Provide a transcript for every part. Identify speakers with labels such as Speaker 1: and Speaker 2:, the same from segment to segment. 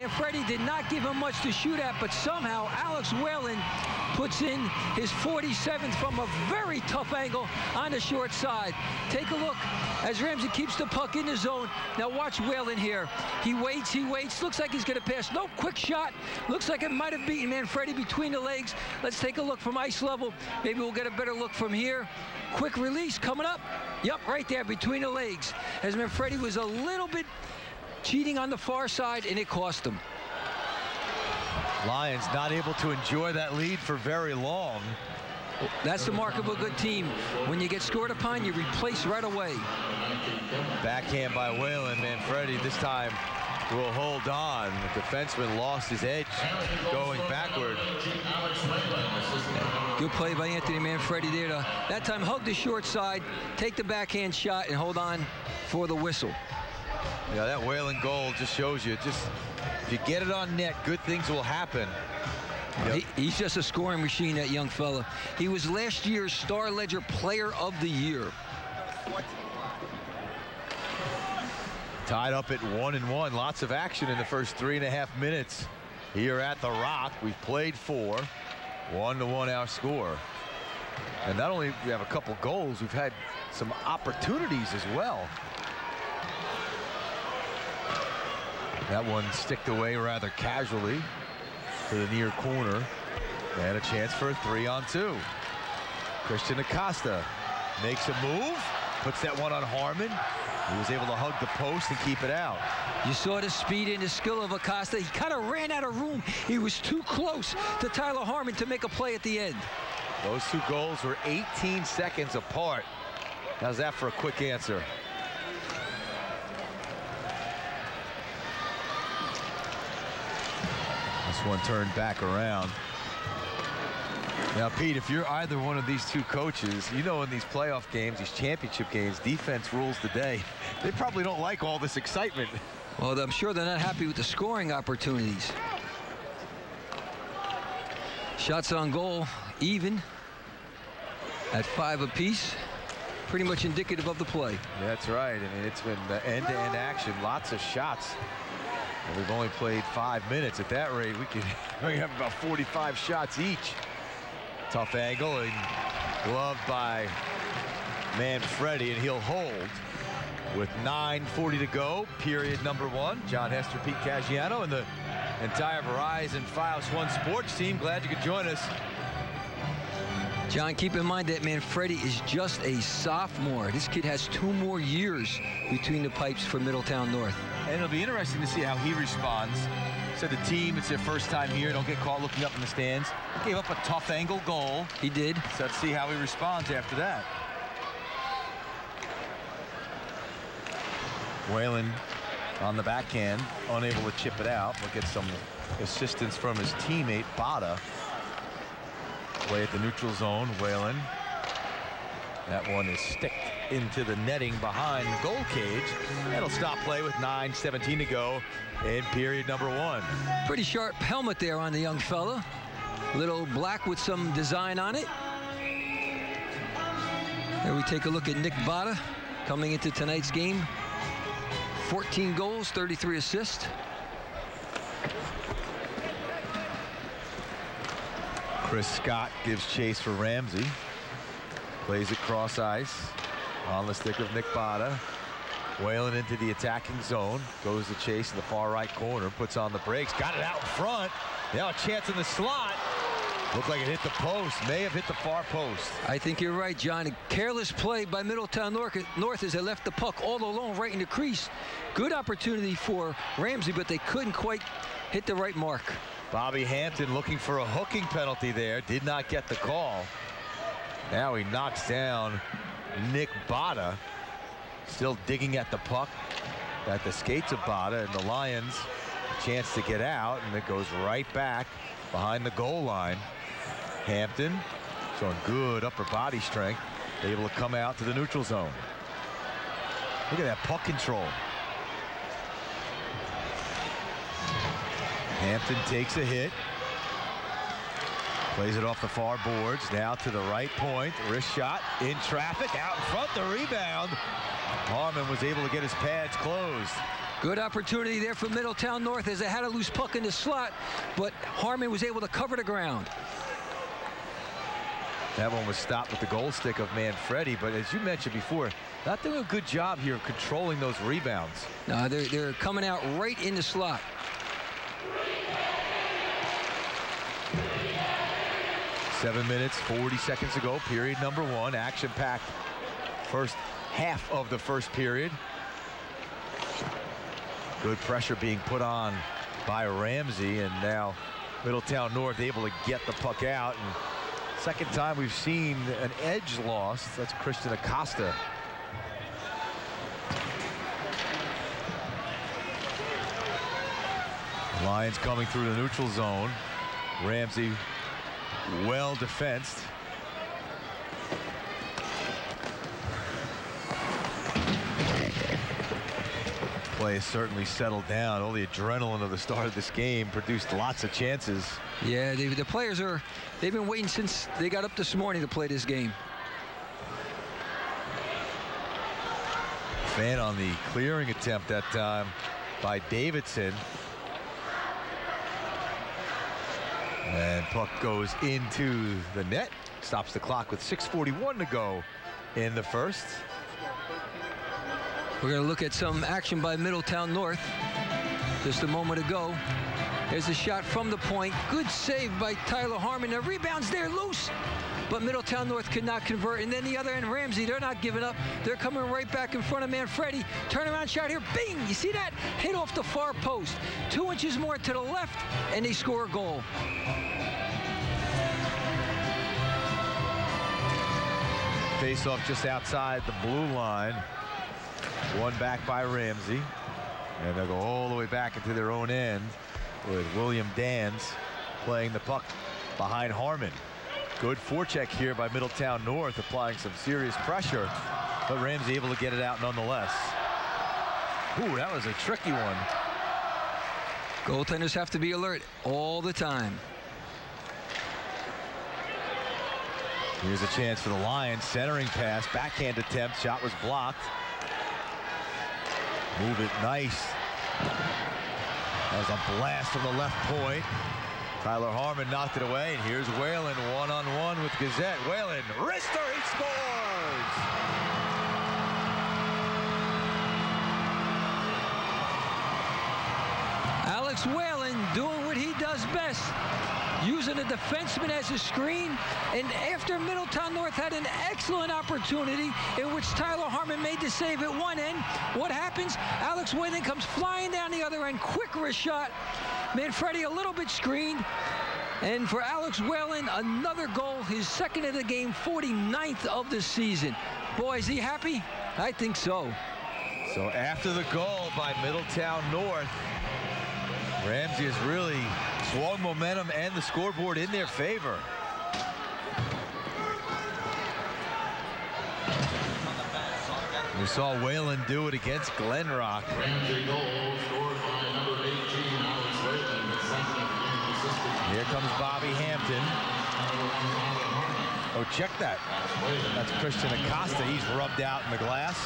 Speaker 1: And Freddie did not give him much to shoot at, but somehow Alex Whalen puts in his 47th from a very tough angle on the short side. Take a look as Ramsey keeps the puck in the zone. Now watch Whalen here. He waits, looks like he's going to pass. No quick shot. Looks like it might have beaten Manfredi between the legs. Let's take a look from ice level. Maybe we'll get a better look from here. Quick release coming up. Yep, right there between the legs. As Manfredi was a little bit cheating on the far side, and it cost him.
Speaker 2: Lions not able to enjoy that lead for very long.
Speaker 1: That's the mark of a good team. When you get scored upon, you replace right away.
Speaker 2: Backhand by Whalen. Manfredi this time will hold on. The defenseman lost his edge going backward.
Speaker 1: Good play by Anthony Manfredi there to that time hug the short side, take the backhand shot, and hold on for the whistle.
Speaker 2: Yeah, that Whalen goal just shows you, if you get it on net, good things will happen. Yep.
Speaker 1: He's just a scoring machine, that young fella. He was last year's Star Ledger Player of the Year.
Speaker 2: Tied up at 1-1. Lots of action in the first 3.5 minutes here at the Rock. We've played 4. 1-1 our score. And not only do we have a couple goals, we've had some opportunities as well. That one sticked away rather casually to the near corner. And a chance for a 3-on-2. Christian Acosta makes a move, puts that one on Harmon. He was able to hug the post and keep it out.
Speaker 1: You saw the speed and the skill of Acosta. He kind of ran out of room. He was too close to Tyler Harmon to make a play at the end.
Speaker 2: Those two goals were 18 seconds apart. How's that for a quick answer? This one turned back around. Now, Pete, if you're either one of these two coaches, you know in these playoff games, these championship games, defense rules the day. They probably don't like all this excitement.
Speaker 1: Well, I'm sure they're not happy with the scoring opportunities. Shots on goal, even at 5 apiece. Pretty much indicative of the play.
Speaker 2: That's right. I mean, it's been the end-to-end action, lots of shots. And we've only played 5 minutes. At that rate, we have about 45 shots each. Tough angle and gloved by Manfredi, and he'll hold with 9:40 to go, period number 1. John Hester, Pete Caggiano, and the entire Verizon Fios1 sports team. Glad you could join us.
Speaker 1: John, keep in mind that Manfredi is just a sophomore. This kid has 2 more years between the pipes for Middletown North.
Speaker 2: And it'll be interesting to see how he responds. Said the team, it's their first time here. Don't get caught looking up in the stands. Gave up a tough angle goal.
Speaker 1: He did.
Speaker 2: So let's see how he responds after that. Whalen on the backhand, unable to chip it out, but gets some assistance from his teammate, Bada. Play at the neutral zone, Whalen. That one is sticked into the netting behind the goal cage. That'll stop play with 9:17 to go in period number 1.
Speaker 1: Pretty sharp helmet there on the young fella. Little black with some design on it. Here we take a look at Nick Bada coming into tonight's game. 14 goals, 33 assists.
Speaker 2: Chris Scott gives chase for Ramsey. Plays it cross ice on the stick of Nick Bada. Whalen into the attacking zone. Goes to chase in the far right corner. Puts on the brakes. Got it out in front. Now a chance in the slot. Looked like it hit the post. May have hit the far post.
Speaker 1: I think you're right, John. A careless play by Middletown North as they left the puck all alone right in the crease. Good opportunity for Ramsey, but they couldn't quite hit the right mark.
Speaker 2: Bobby Hampton looking for a hooking penalty there. Did not get the call. Now he knocks down Nick Bada. Still digging at the puck at the skates of Bada, and the Lions a chance to get out, and it goes right back behind the goal line. Hampton showing good upper body strength, able to come out to the neutral zone. Look at that puck control. Hampton takes a hit. Plays it off the far boards, now to the right point. Wrist shot, in traffic, out in front, the rebound. Harmon was able to get his pads closed.
Speaker 1: Good opportunity there for Middletown North as they had a loose puck in the slot, but Harmon was able to cover the ground.
Speaker 2: That one was stopped with the goal stick of Manfredi, but as you mentioned before, not doing a good job here of controlling those rebounds.
Speaker 1: No, they're coming out right in the slot.
Speaker 2: 7 minutes, 40 seconds to go, period number 1. Action-packed first half of the first period. Good pressure being put on by Ramsey, and now Middletown North able to get the puck out. And second time we've seen an edge loss. That's Christian Acosta. Lions coming through the neutral zone. Ramsey well defensed. Play has certainly settled down. All the adrenaline of the start of this game produced lots of chances.
Speaker 1: Yeah, the players they've been waiting since they got up this morning to play this game.
Speaker 2: Fan on the clearing attempt that time by Davidson. And puck goes into the net. Stops the clock with 6:41 to go in the first.
Speaker 1: We're going to look at some action by Middletown North just a moment ago. There's a shot from the point. Good save by Tyler Harmon. The rebound's there loose, but Middletown North could not convert. And then the other end, Ramsey, they're not giving up. They're coming right back in front of Manfredi. Turnaround shot here. Bing! You see that? Hit off the far post. 2 inches more to the left, and they score a goal.
Speaker 2: Face off just outside the blue line. One back by Ramsey. And they'll go all the way back into their own end with William Dans playing the puck behind Harmon. Good forecheck here by Middletown North, applying some serious pressure, but Ramsey able to get it out nonetheless. Ooh, that was a tricky one.
Speaker 1: Goaltenders have to be alert all the time.
Speaker 2: Here's a chance for the Lions. Centering pass, backhand attempt, shot was blocked. Move it nice. That was a blast from the left point. Tyler Harmon knocked it away, and here's Whalen one-on-one with Gazette. Whalen, wrister, he scores!
Speaker 1: Alex Whalen doing what he does best, using a defenseman as a screen. And after Middletown North had an excellent opportunity in which Tyler Harmon made the save at one end, what happens? Alex Whalen comes flying down the other end, quick wrist shot. Manfredi a little bit screened. And for Alex Whalen, another goal, his second of the game, 49th of the season. Boy, is he happy? I think so.
Speaker 2: So after the goal by Middletown North, Ramsey has really swung momentum and the scoreboard in their favor. We saw Whalen do it against Glenrock.
Speaker 3: Ramsey goal scored by number 18, Alex Whalen.
Speaker 2: Here comes Bobby Hampton. Oh, check that. That's Christian Acosta. He's rubbed out in the glass.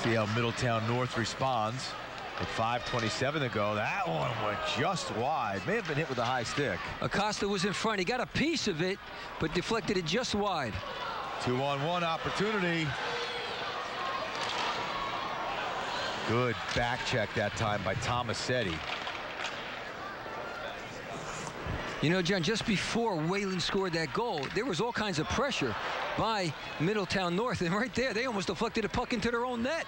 Speaker 2: See how Middletown North responds. With 5:27 to go, that one went just wide. May have been hit with a high stick.
Speaker 1: Acosta was in front. He got a piece of it, but deflected it just wide.
Speaker 2: 2-on-1 opportunity. Good back check that time by Tomasetti.
Speaker 1: You know, John, just before Whalen scored that goal, there was all kinds of pressure by Middletown North. And right there, they almost deflected a puck into their own net.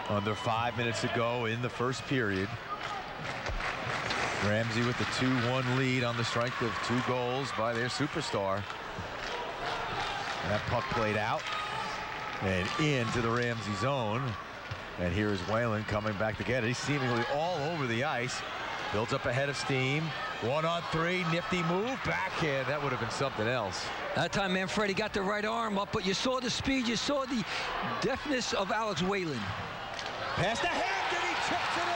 Speaker 2: Under 5 minutes to go in the first period. Ramsey with the 2-1 lead on the strength of 2 goals by their superstar. And that puck played out and into the Ramsey zone. And here's Whalen coming back to get it. He's seemingly all over the ice. Builds up ahead of steam. 1-on-3, nifty move, backhand. That would have been something else.
Speaker 1: That time Manfredi got the right arm up, but you saw the speed, you saw the deftness of Alex Whalen.
Speaker 2: Pass to Hampton, he chips it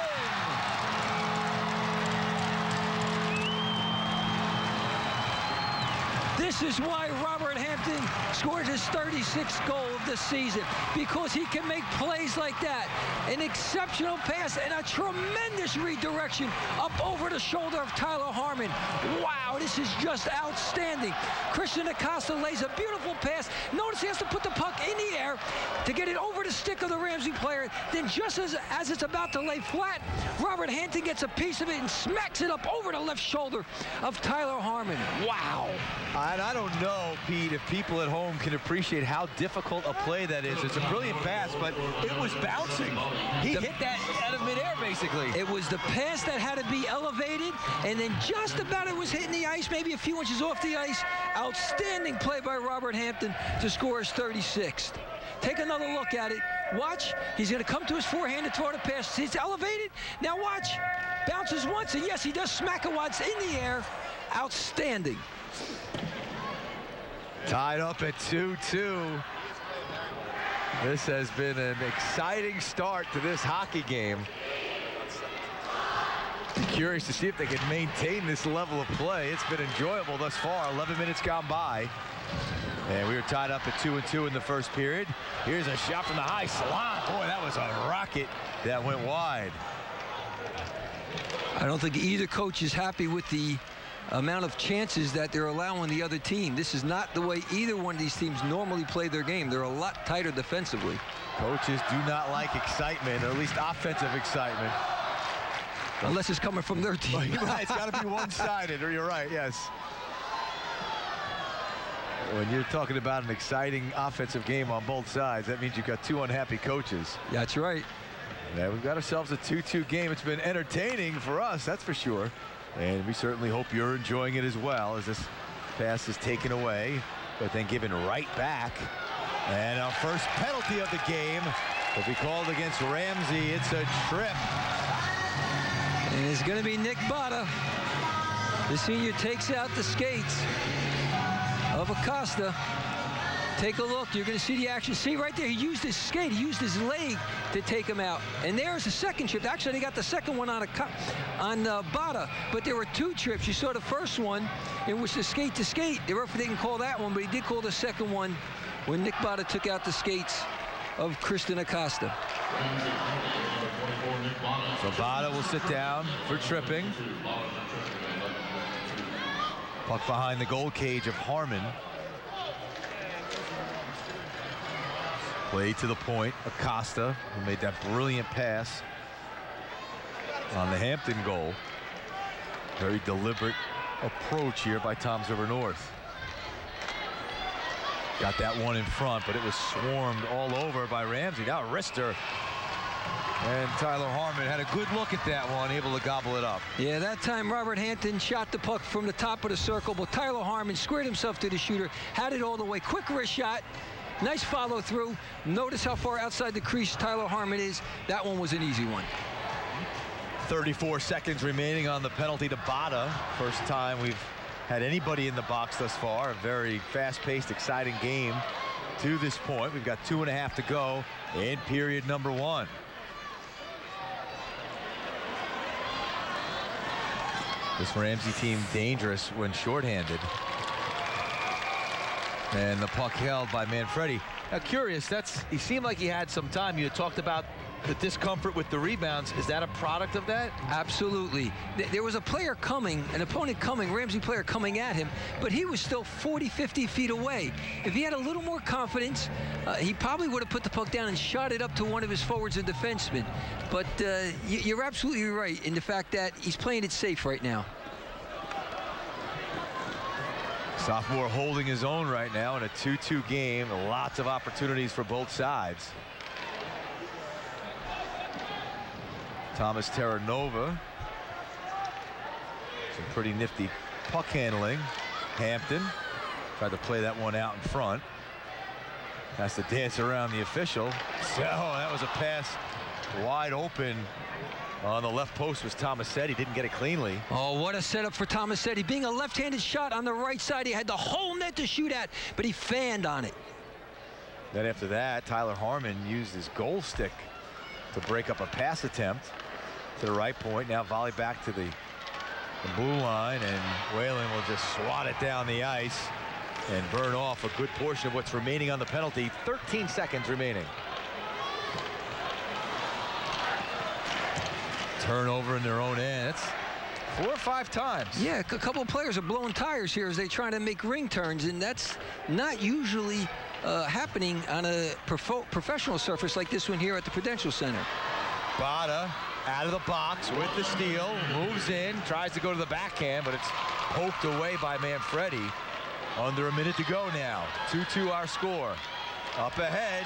Speaker 1: This is why Robert Hampton scored his 36th goal of the season, because he can make plays like that. An exceptional pass and a tremendous redirection up over the shoulder of Tyler Harmon. Wow, this is just outstanding. Christian Acosta lays a beautiful pass. Notice he has to put the puck in the air to get it over the stick of the Ramsey player. Then just as it's about to lay flat, Robert Hampton gets a piece of it and smacks it up over the left shoulder of Tyler Harmon. Wow.
Speaker 2: And I don't know, Pete, if people at home can appreciate how difficult a play that is. It's a brilliant pass, but it was bouncing. He hit that out of midair, basically.
Speaker 1: It was the pass that had to be elevated, and then just about it was hitting the ice, maybe a few inches off the ice. Outstanding play by Robert Hampton to score his 36th. Take another look at it. Watch. He's going to come to his forehand to throw the pass. It's elevated. Now watch. Bounces once, and yes, he does smack it while it's in the air. Outstanding.
Speaker 2: Tied up at 2-2. This has been an exciting start to this hockey game. Curious to see if they can maintain this level of play. It's been enjoyable thus far. 11 minutes gone by. And we were tied up at 2-2 in the first period. Here's a shot from the high slot. Boy, that was a rocket that went wide.
Speaker 1: I don't think either coach is happy with the amount of chances that they're allowing the other team. This is not the way either one of these teams normally play their game. They're a lot tighter defensively.
Speaker 2: Coaches do not like excitement, or at least offensive excitement.
Speaker 1: Unless it's coming from their team.
Speaker 2: Right, it's got to be one-sided, or you're right, yes. When you're talking about an exciting offensive game on both sides, that means you've got two unhappy coaches.
Speaker 1: That's right.
Speaker 2: Yeah, we've got ourselves a 2-2 game. It's been entertaining for us, that's for sure. And we certainly hope you're enjoying it as well, as this pass is taken away, but then given right back. And our first penalty of the game will be called against Ramsey. It's a trip.
Speaker 1: And it's going to be Nick Botta. The senior takes out the skates of Acosta. Take a look. You're going to see the action. See right there, he used his skate. He used his leg to take him out. And there's the second trip. Actually, they got the second one on Botta, but there were two trips. You saw the first one in which the skate to skate. The referee didn't call that one, but he did call the second one when Nick Botta took out the skates of Christian Acosta.
Speaker 2: So Botta will sit down for tripping. Puck behind the goal cage of Harmon. Play to the point. Acosta, who made that brilliant pass on the Hampton goal. Very deliberate approach here by Toms River North. Got that one in front, but it was swarmed all over by Ramsey. Now Rister and Tyler Harmon had a good look at that one, able to gobble it up.
Speaker 1: Yeah, that time Robert Hampton shot the puck from the top of the circle, but Tyler Harmon squared himself to the shooter, had it all the way. Quick wrist shot. Nice follow through. Notice how far outside the crease Tyler Harmon is. That one was an easy one.
Speaker 2: 34 seconds remaining on the penalty to Botta. First time we've had anybody in the box thus far. A very fast-paced, exciting game to this point. We've got 2.5 to go in period number 1. This Ramsey team dangerous when shorthanded. And the puck held by Manfredi. Now, curious, he seemed like he had some time. You had talked about the discomfort with the rebounds. Is that a product of that?
Speaker 1: Absolutely. There was a player coming, an opponent coming, Ramsey player coming at him, but he was still 40, 50 feet away. If he had a little more confidence, he probably would have put the puck down and shot it up to one of his forwards and defensemen. But you're absolutely right in the fact that he's playing it safe right now.
Speaker 2: Sophomore holding his own right now in a 2-2 game. Lots of opportunities for both sides. Thomas Terranova. Some pretty nifty puck handling. Hampton tried to play that one out in front. Has to dance around the official. So that was a pass wide open. On the left post was Tomasetti. Didn't get it cleanly.
Speaker 1: Oh, what a setup for Tomasetti. Being a left-handed shot on the right side, he had the whole net to shoot at, but he fanned on it.
Speaker 2: Then after that, Tyler Harmon used his goal stick to break up a pass attempt to the right point. Now volley back to the blue line, and Whalen will just swat it down the ice. and burn off a good portion of what's remaining on the penalty. 13 seconds remaining. Turnover in their own end. It's 4 or 5 times.
Speaker 1: Yeah, a couple of players are blowing tires here as they try to make ring turns, and that's not usually happening on a professional surface like this one here at the Prudential Center.
Speaker 2: Bada out of the box with the steal, moves in, tries to go to the backhand, but it's poked away by Manfredi. Under a minute to go now. 2-2 our score. Up ahead.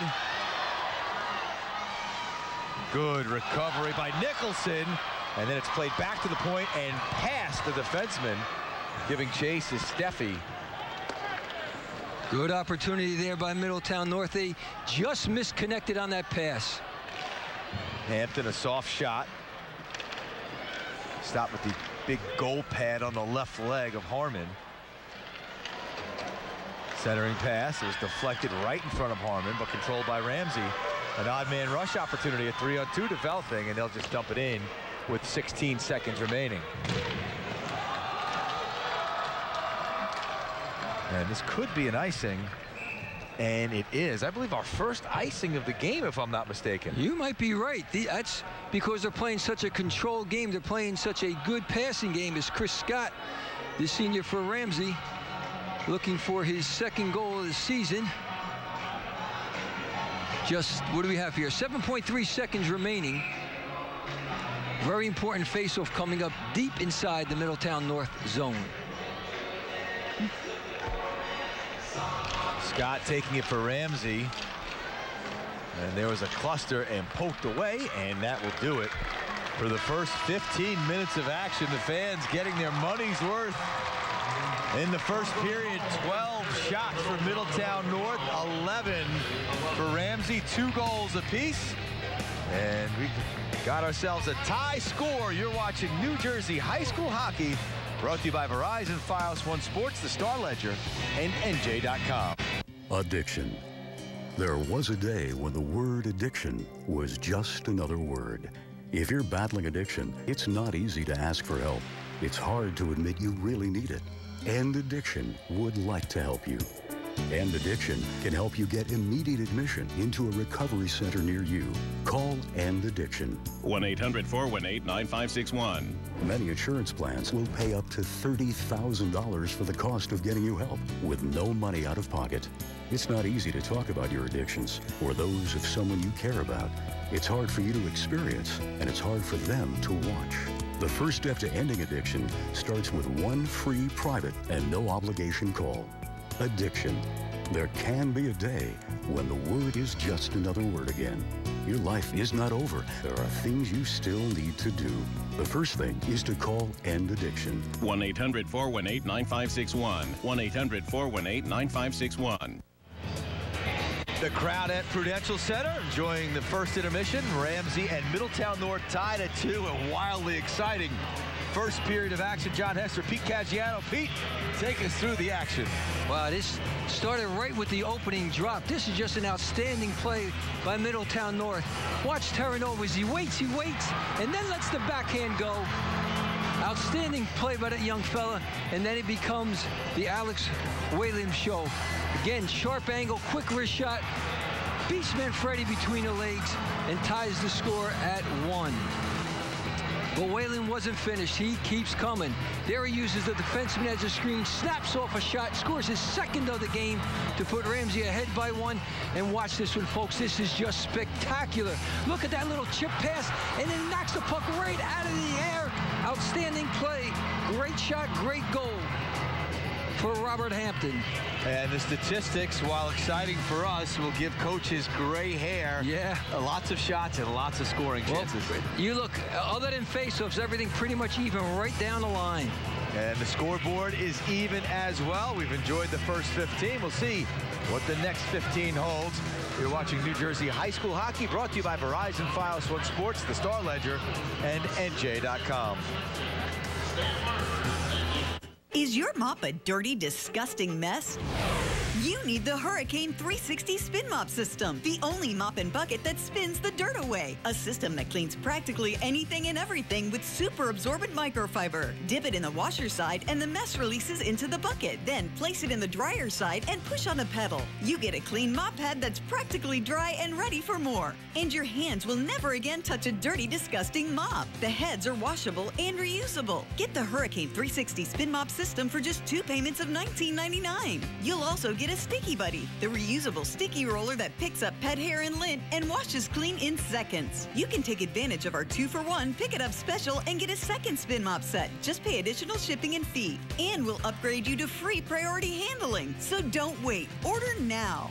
Speaker 2: Good recovery by Nicholson. And then it's played back to the point and past the defenseman. Giving chase is Steffi.
Speaker 1: Good opportunity there by Middletown North. They just misconnected on that pass.
Speaker 2: Hampton, a soft shot. Stopped with the big goal pad on the left leg of Harmon. Centering pass. It was deflected right in front of Harmon, but controlled by Ramsey. An odd man rush opportunity, a 3-on-2 developing, and they'll just dump it in with 16 seconds remaining. And this could be an icing, and it is. I believe our first icing of the game, if I'm not mistaken.
Speaker 1: You might be right. That's because they're playing such a controlled game. They're playing such a good passing game. As Chris Scott, the senior for Ramsey, looking for his second goal of the season. Just, what do we have here? 7.3 seconds remaining. Very important faceoff coming up deep inside the Middletown North zone.
Speaker 2: Scott taking it for Ramsey. And there was a cluster and poked away, and that will do it. For the first 15 minutes of action, the fans getting their money's worth. In the first period, 12 shots for Middletown North, 11 for Ramsey, 2 goals apiece. And we got ourselves a tie score. You're watching New Jersey High School Hockey, brought to you by Verizon, Fios1 Sports, the Star Ledger, and NJ.com.
Speaker 4: Addiction. There was a day when the word addiction was just another word. If you're battling addiction, it's not easy to ask for help. It's hard to admit you really need it. End Addiction would like to help you. End Addiction can help you get immediate admission into a recovery center near you. Call End Addiction.
Speaker 5: 1-800-418-9561.
Speaker 4: Many insurance plans will pay up to $30,000 for the cost of getting you help with no money out of pocket. It's not easy to talk about your addictions or those of someone you care about. It's hard for you to experience, and it's hard for them to watch. The first step to ending addiction starts with one free, private, and no obligation call. Addiction. There can be a day when the word is just another word again. Your life is not over. There are things you still need to do. The first thing is to call End Addiction.
Speaker 5: 1-800-418-9561. 1-800-418-9561.
Speaker 2: The crowd at Prudential Center enjoying the first intermission. Ramsey and Middletown North tied at 2. A wildly exciting first period of action. John Hester, Pete Caggiano. Pete, take us through the action.
Speaker 1: Wow, this started right with the opening drop. This is just an outstanding play by Middletown North. Watch Terranovas. He waits, and then lets the backhand go. Outstanding play by that young fella, and then it becomes the Alex Whalen show. Again, sharp angle, quick wrist shot, beats Manfredi between the legs, and ties the score at 1. But Whalen wasn't finished. He keeps coming. There he uses the defenseman as a screen, snaps off a shot, scores his second of the game to put Ramsey ahead by 1. And watch this one, folks. This is just spectacular. Look at that little chip pass, and then knocks the puck right out of the air. Outstanding play. Great shot, great goal for Robert Hampton.
Speaker 2: And the statistics, while exciting for us, will give Coach his gray hair.
Speaker 1: Yeah.
Speaker 2: Lots of shots and lots of scoring chances.
Speaker 1: Well, you look, other than faceoffs, everything pretty much even right down the line.
Speaker 2: And the scoreboard is even as well. We've enjoyed the first 15. We'll see what the next 15 holds. You're watching New Jersey High School Hockey, brought to you by Verizon, Fios1 Sports, the Star Ledger, and NJ.com.
Speaker 6: Is your mop a dirty, disgusting mess?
Speaker 5: You need the Hurricane 360 Spin Mop System, the only mop and bucket that spins the dirt away. A system that cleans practically anything and everything with super absorbent microfiber. Dip it in the washer side and the mess releases into the bucket. Then place it in the dryer side and push on a pedal. You get a clean mop pad that's practically dry and ready for more. And your hands will never again touch a dirty, disgusting mop. The heads are washable and reusable. Get the Hurricane 360 Spin Mop System for just 2 payments of $19.99. You'll also get a Sticky Buddy, the reusable sticky roller that picks up pet hair and lint and washes clean in seconds. You can take advantage of our 2-for-1 Pick It Up special and get a second spin mop set. Just pay additional shipping and fee. And we'll upgrade you to free priority handling. So don't wait. Order now.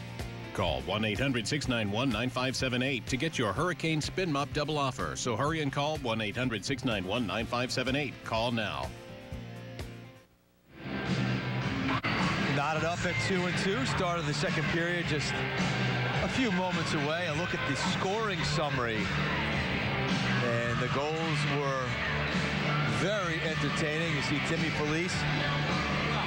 Speaker 6: Call 1-800-691-9578 to get your Hurricane Spin Mop double offer. So hurry and call 1-800-691-9578. Call now.
Speaker 2: Knotted up at 2-2. Start of the second period just a few moments away. A look at the scoring summary. And the goals were very entertaining. You see Timmy Felice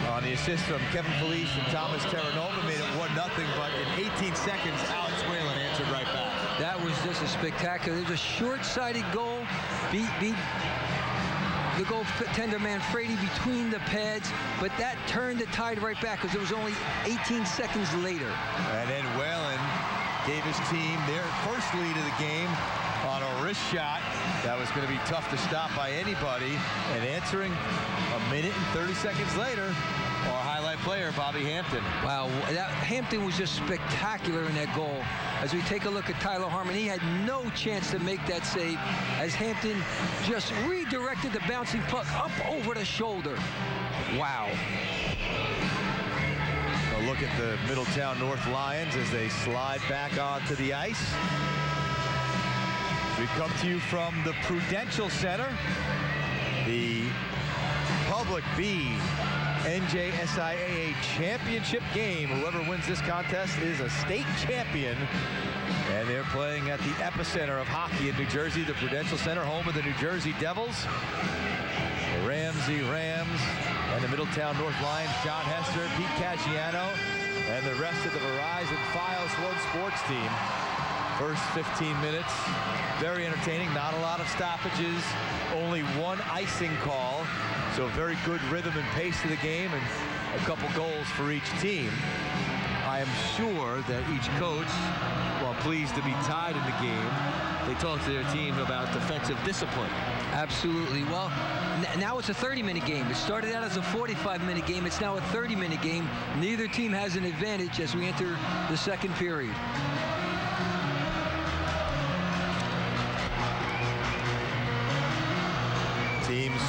Speaker 2: on the assist from Kevin Felice and Thomas Terranova made it 1-0, but in 18 seconds, Alex Whalen answered right back.
Speaker 1: That was just a spectacular. There's a short-sighted goal. Beat the goaltender Manfredi between the pads, but that turned the tide right back because it was only 18 seconds later.
Speaker 2: And then Whalen gave his team their first lead of the game on a wrist shot that was going to be tough to stop by anybody. And answering a minute and 30 seconds later, our highlight player, Bobby Hampton.
Speaker 1: Wow, Hampton was just spectacular in that goal. As we take a look at Tyler Harmon, he had no chance to make that save as Hampton just redirected the bouncing puck up over the shoulder. Wow.
Speaker 2: A look at the Middletown North Lions as they slide back onto the ice. We come to you from the Prudential Center, the Public B NJSIAA championship game. Whoever wins this contest is a state champion. And they're playing at the epicenter of hockey in New Jersey, the Prudential Center, home of the New Jersey Devils. The Ramsey Rams and the Middletown North Lions, John Hester, Pete Caggiano, and the rest of the Verizon Fios1 sports team. First 15 minutes, very entertaining, not a lot of stoppages, only one icing call. So very good rhythm and pace to the game and a couple goals for each team. I am sure that each coach, while pleased to be tied in the game, they talk to their team about defensive discipline.
Speaker 1: Absolutely. Well, now it's a 30-minute game. It started out as a 45-minute game. It's now a 30-minute game. Neither team has an advantage as we enter the second period.
Speaker 2: Teams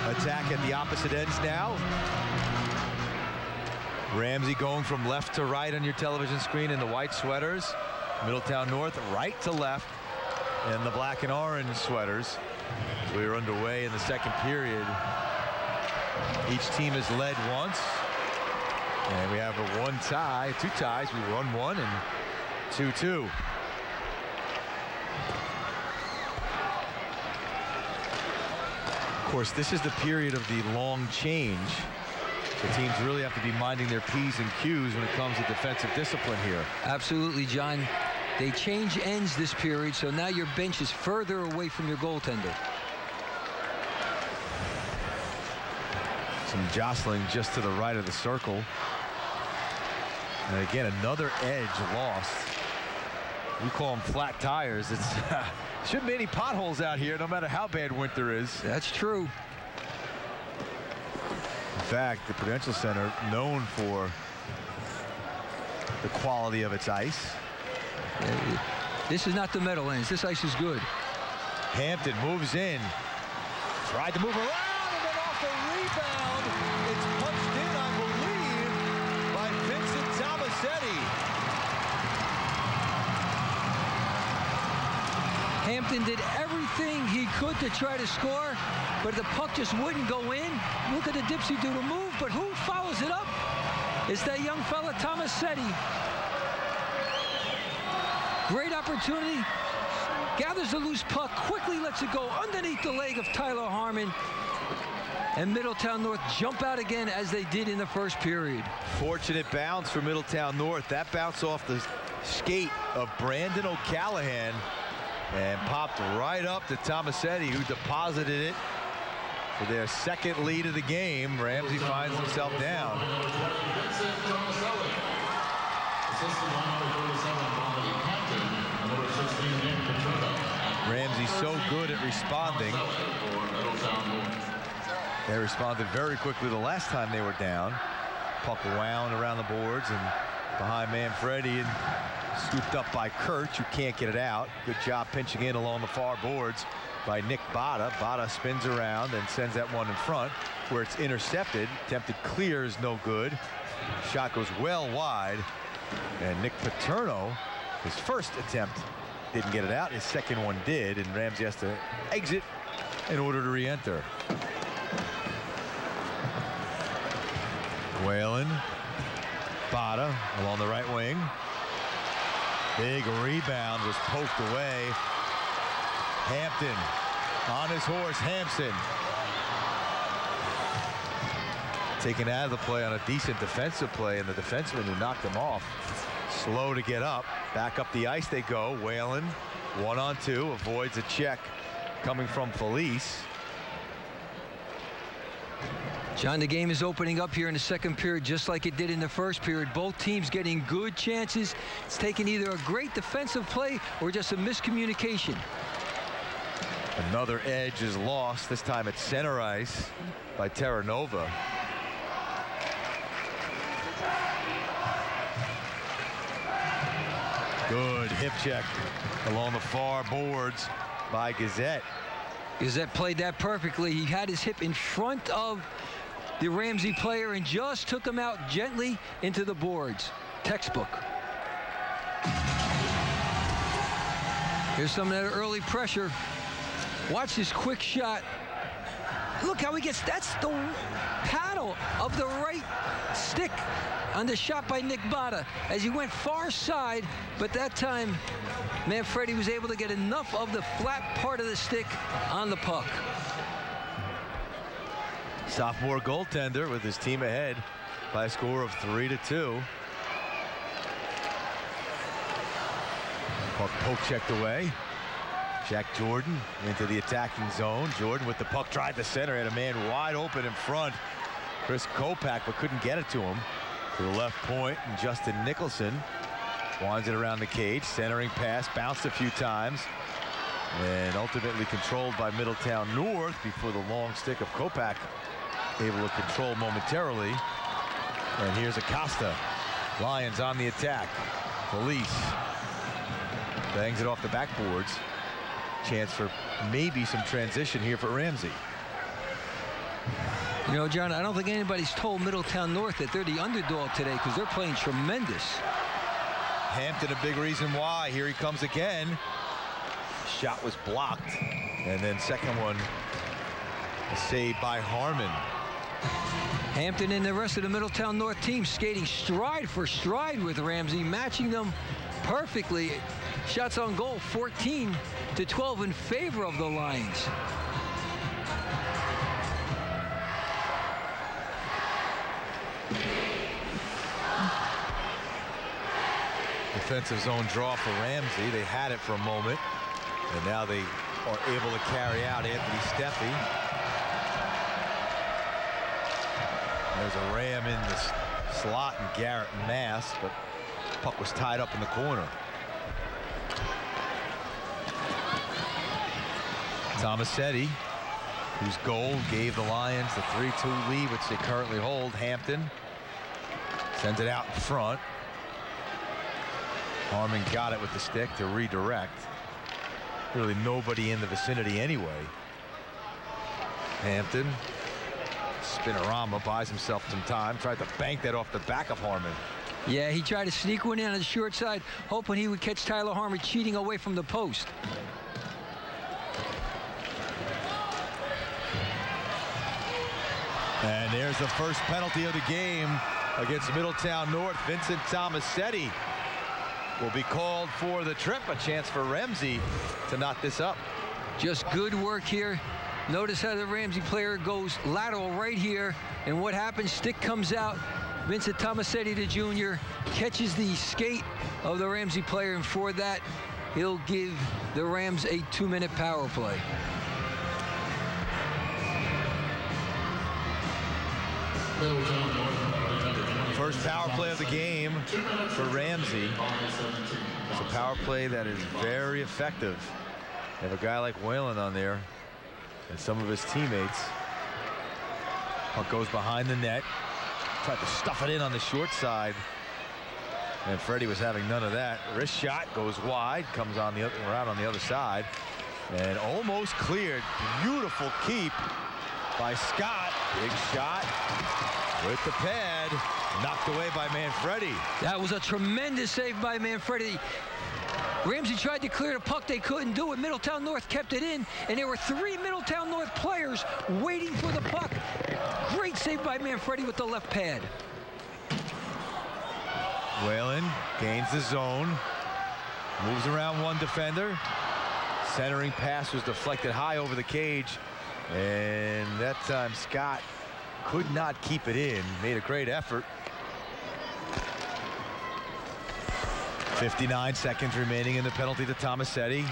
Speaker 2: attack at the opposite ends now. Ramsey going from left to right on your television screen in the white sweaters. Middletown North right to left in the black and orange sweaters. We are underway in the second period. Each team has led once. And we have a two ties. We won one and 2-2. Of course, this is the period of the long change. The teams really have to be minding their P's and Q's when it comes to defensive discipline here.
Speaker 1: Absolutely, John. They change ends this period, so now your bench is further away from your goaltender.
Speaker 2: Some jostling just to the right of the circle. And again, another edge lost. We call them flat tires. It's shouldn't be any potholes out here, no matter how bad winter is.
Speaker 1: That's true.
Speaker 2: In fact, the Prudential Center known for the quality of its ice.
Speaker 1: This is not the Meadowlands. This ice is good.
Speaker 2: Hampton moves in. Tried to move around and then off the rebound. It's punched in, I believe, by Vincent Tomasetti.
Speaker 1: Hampton did everything he could to try to score, but the puck just wouldn't go in. Look at the dipsy-doodle move, but who follows it up? It's that young fella, Tomasetti. Great opportunity. Gathers the loose puck, quickly lets it go underneath the leg of Tyler Harmon. and Middletown North jump out again as they did in the first period.
Speaker 2: Fortunate bounce for Middletown North. That bounce off the skate of Brandon O'Callahan and popped right up to Tomasetti, who deposited it for their second lead of the game. Ramsey finds himself down. Ramsey so good at responding. They responded very quickly the last time they were down. Puck wound around the boards and behind Manfredi and scooped up by Kirch, who can't get it out. Good job pinching in along the far boards by Nick Botta. Botta spins around and sends that one in front where it's intercepted. Attempted clear is no good. Shot goes well wide. And Nick Paterno, his first attempt, didn't get it out. His second one did, and Ramsey has to exit in order to re-enter. Whalen, Botta along the right wing. Big rebound was poked away. Hampton on his horse. Hampson taken out of the play on a decent defensive play, and the defenseman who knocked him off slow to get up. Back up the ice they go. Whalen 1-on-2 avoids a check coming from Felice.
Speaker 1: John, the game is opening up here in the second period just like it did in the first period. Both teams getting good chances. It's taken either a great defensive play or just a miscommunication.
Speaker 2: Another edge is lost, this time at center ice by Terranova. Good hip check along the far boards by Gazette.
Speaker 1: Gazette played that perfectly. He had his hip in front of the Ramsey player and just took him out gently into the boards. Textbook. Here's some of that early pressure. Watch this quick shot. Look how he gets, that's the paddle of the right stick on the shot by Nick Botta as he went far side, but that time Manfredi was able to get enough of the flat part of the stick on the puck.
Speaker 2: Sophomore goaltender with his team ahead by a score of 3-2. Puck poke checked away. Jack Jordan into the attacking zone. Jordan with the puck drive to center, had a man wide open in front. Chris Kopak, but couldn't get it to him. To the left point, and Justin Nicholson winds it around the cage. Centering pass, bounced a few times, and ultimately controlled by Middletown North before the long stick of Kopak able to control momentarily. And here's Acosta. Lions on the attack. Felice bangs it off the backboards. Chance for maybe some transition here for Ramsey.
Speaker 1: You know, John, I don't think anybody's told Middletown North that they're the underdog today because they're playing tremendous.
Speaker 2: Hampton a big reason why. Here he comes again. Shot was blocked. And then second one saved by Harmon.
Speaker 1: Hampton and the rest of the Middletown North team skating stride for stride with Ramsey, matching them perfectly. Shots on goal 14-12 in favor of the Lions.
Speaker 2: Defensive zone draw for Ramsey. They had it for a moment, and now they are able to carry out Anthony Steffi. There's a ram in the slot and Garrett Mass, but puck was tied up in the corner. Tomasetti, whose goal gave the Lions the 3-2 lead, which they currently hold. Hampton sends it out in front. Harmon got it with the stick to redirect. Really nobody in the vicinity anyway. Hampton, spinorama, buys himself some time, tried to bank that off the back of Harmon.
Speaker 1: Yeah, he tried to sneak one in on the short side, hoping he would catch Tyler Harmon cheating away from the post.
Speaker 2: And there's the first penalty of the game against Middletown North. Vincent Tomasetti will be called for the trip. A chance for Ramsey to knock this up.
Speaker 1: Just good work here Notice how the Ramsey player goes lateral right here, and what happens, stick comes out. Vincent Tomasetti, the junior, catches the skate of the Ramsey player, and for that, he'll give the Rams a 2-minute power play.
Speaker 2: First power play of the game for Ramsey. It's a power play that is very effective. You have a guy like Whalen on there and some of his teammates. Puck goes behind the net. Tried to stuff it in on the short side. And Freddie was having none of that. Wrist shot goes wide, comes on the other, around on the other side, and almost cleared. Beautiful keep by Scott. Big shot with the pad, knocked away by Manfredi.
Speaker 1: That was a tremendous save by Manfredi. Ramsey tried to clear the puck. They couldn't do it. Middletown North kept it in, and there were 3 Middletown North players waiting for the puck. Great save by Manfredi with the left pad.
Speaker 2: Whalen gains the zone, moves around one defender. Centering pass was deflected high over the cage, and that time Scott could not keep it in. Made a great effort. 59 seconds remaining in the penalty to Tomasetti.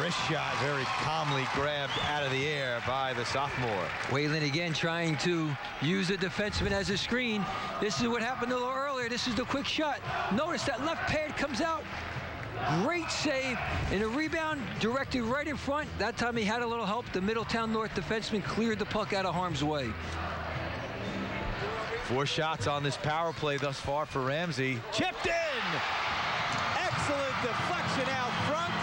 Speaker 2: Wrist shot very calmly grabbed out of the air by the sophomore.
Speaker 1: Whalen again trying to use the defenseman as a screen. This is what happened a little earlier. This is the quick shot. Notice that left pad comes out. Great save, and a rebound directed right in front. That time he had a little help. The Middletown North defenseman cleared the puck out of harm's way.
Speaker 2: 4 shots on this power play thus far for Ramsey. Chipped in! Excellent deflection out front,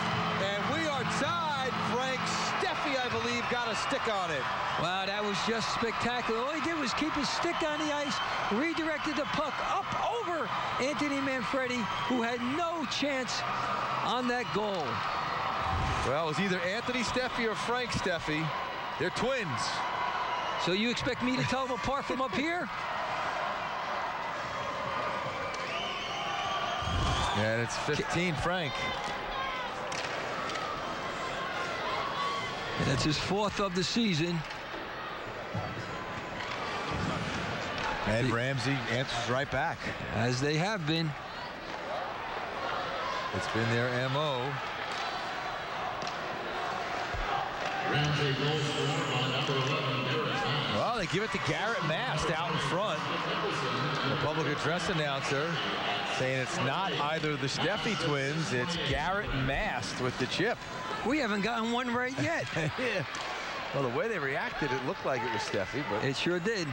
Speaker 2: and we are tied. Frank Steffi, I believe, got a stick on it.
Speaker 1: Wow, that was just spectacular. All he did was keep his stick on the ice, redirected the puck up over Anthony Manfredi, who had no chance on that goal.
Speaker 2: Well, it was either Anthony Steffi or Frank Steffi. They're twins.
Speaker 1: So you expect me to tell them apart from up here?
Speaker 2: And it's 15, Frank.
Speaker 1: And that's his 4th of the season.
Speaker 2: And Ramsey answers right back.
Speaker 1: As they have been.
Speaker 2: It's been their MO.
Speaker 3: Ramsey goal scored by number 11, Garrett.
Speaker 2: Well, they give it to Garrett Mast out in front. The public address announcer saying it's not either the Steffi twins, it's Garrett Mast with the chip.
Speaker 1: We haven't gotten one right yet.
Speaker 2: Yeah. Well, the way they reacted, it looked like it was Steffi, but
Speaker 1: It sure did.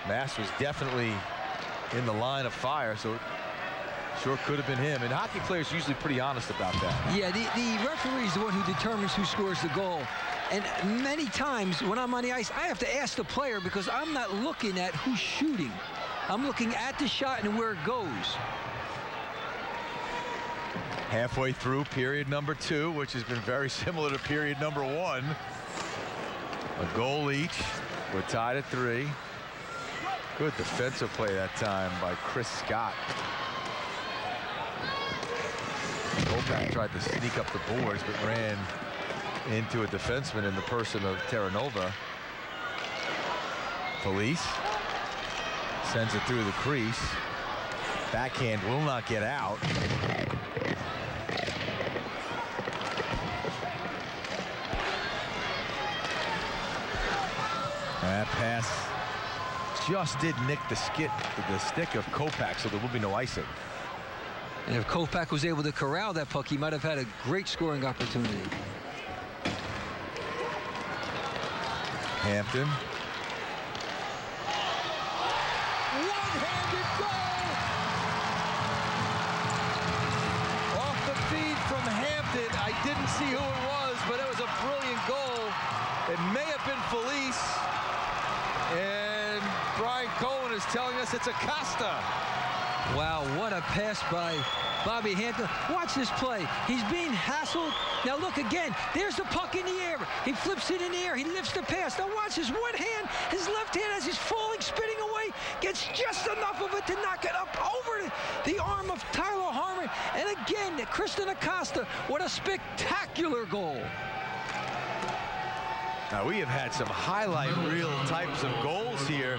Speaker 2: Mast was definitely in the line of fire, so it sure could have been him. And hockey players are usually pretty honest about that.
Speaker 1: Yeah, the referee is the one who determines who scores the goal. And many times when I'm on the ice, I have to ask the player because I'm not looking at who's shooting. I'm looking at the shot and where it goes.
Speaker 2: Halfway through period number 2, which has been very similar to period number 1. A goal each. We're tied at 3. Good defensive play that time by Chris Scott. Kopak tried to sneak up the boards, but ran into a defenseman in the person of Terranova. Police sends it through the crease. Backhand will not get out. That pass just did nick the stick of Kopak, so there will be no icing.
Speaker 1: And if Kopak was able to corral that puck, he might have had a great scoring opportunity.
Speaker 2: Hampton.
Speaker 7: One-handed goal! Off the feed from Hampton. I didn't see who it was, but it was a brilliant goal. It may have been Felice. And Brian Cohen is telling us it's Acosta.
Speaker 1: Wow, what a pass by Bobby Hampton. Watch this play. He's being hassled. Now look again. There's the puck in the air. He flips it in the air. He lifts the pass. Now watch his one hand, his left hand as he's falling, spinning away, gets just enough of it to knock it up over the arm of Tyler Harmon. And again, Kristen Acosta. What a spectacular goal.
Speaker 2: Now, we have had some highlight reel types of goals here.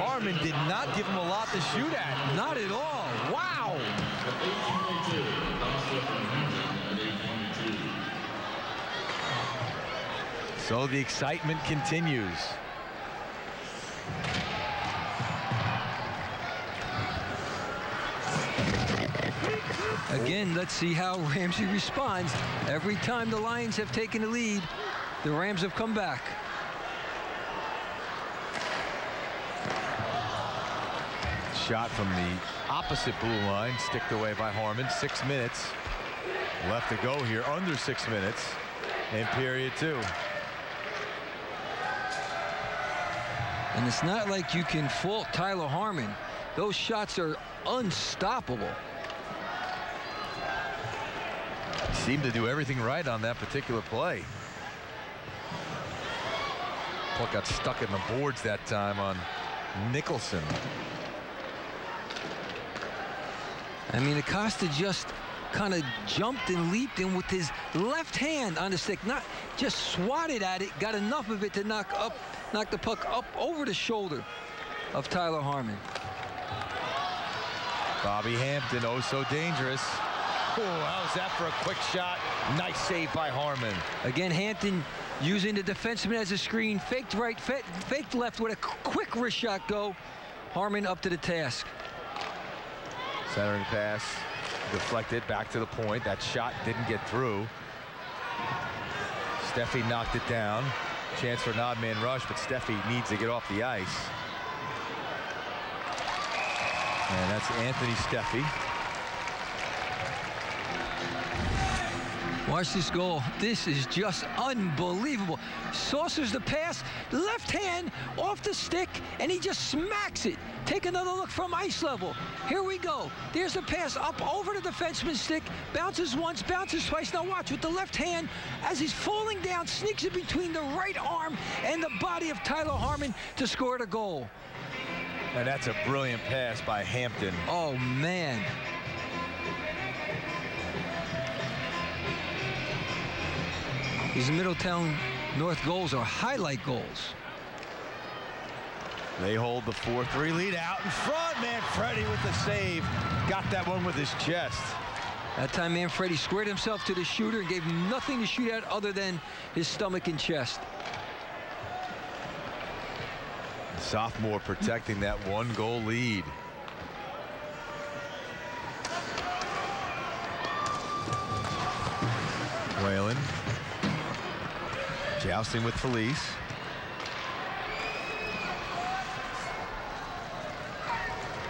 Speaker 2: Harmon did not give him a lot to shoot at.
Speaker 1: Not at all. Wow.
Speaker 2: So the excitement continues.
Speaker 1: Again, let's see how Ramsey responds. Every time the Lions have taken the lead, the Rams have come back.
Speaker 2: Shot from the opposite blue line, sticked away by Harmon. 6 minutes left to go here, under 6 minutes in period 2.
Speaker 1: And it's not like you can fault Tyler Harmon. Those shots are unstoppable.
Speaker 2: Seemed to do everything right on that particular play. Puck got stuck in the boards that time on Nicholson.
Speaker 1: I mean, Acosta just kind of jumped and leaped in with his left hand on the stick, not just swatted at it, got enough of it to knock the puck up over the shoulder of Tyler Harmon.
Speaker 2: Bobby Hampton, oh so dangerous. Oh, how's that for a quick shot? Nice save by Harmon.
Speaker 1: Again, Hampton using the defenseman as a screen, faked right, faked left with a quick wrist shot go. Harmon up to the task.
Speaker 2: Centering pass, deflected back to the point. That shot didn't get through. Steffi knocked it down. Chance for an odd man rush, but Steffi needs to get off the ice. And that's Anthony Steffi.
Speaker 1: Watch this goal. This is just unbelievable. Saucers the pass, left hand off the stick, and he just smacks it. Take another look from ice level. Here we go. There's the pass up over the defenseman's stick. Bounces once, bounces twice. Now watch with the left hand as he's falling down, sneaks it between the right arm and the body of Tyler Harmon to score the goal.
Speaker 2: And that's a brilliant pass by Hampton.
Speaker 1: Oh, man. These Middletown North goals are highlight goals.
Speaker 2: They hold the 4-3 lead out in front. Manfredi with the save. Got that one with his chest.
Speaker 1: That time Manfredi squared himself to the shooter and gave nothing to shoot at other than his stomach and chest.
Speaker 2: The sophomore protecting that 1-goal lead. Whalen jousting with Felice.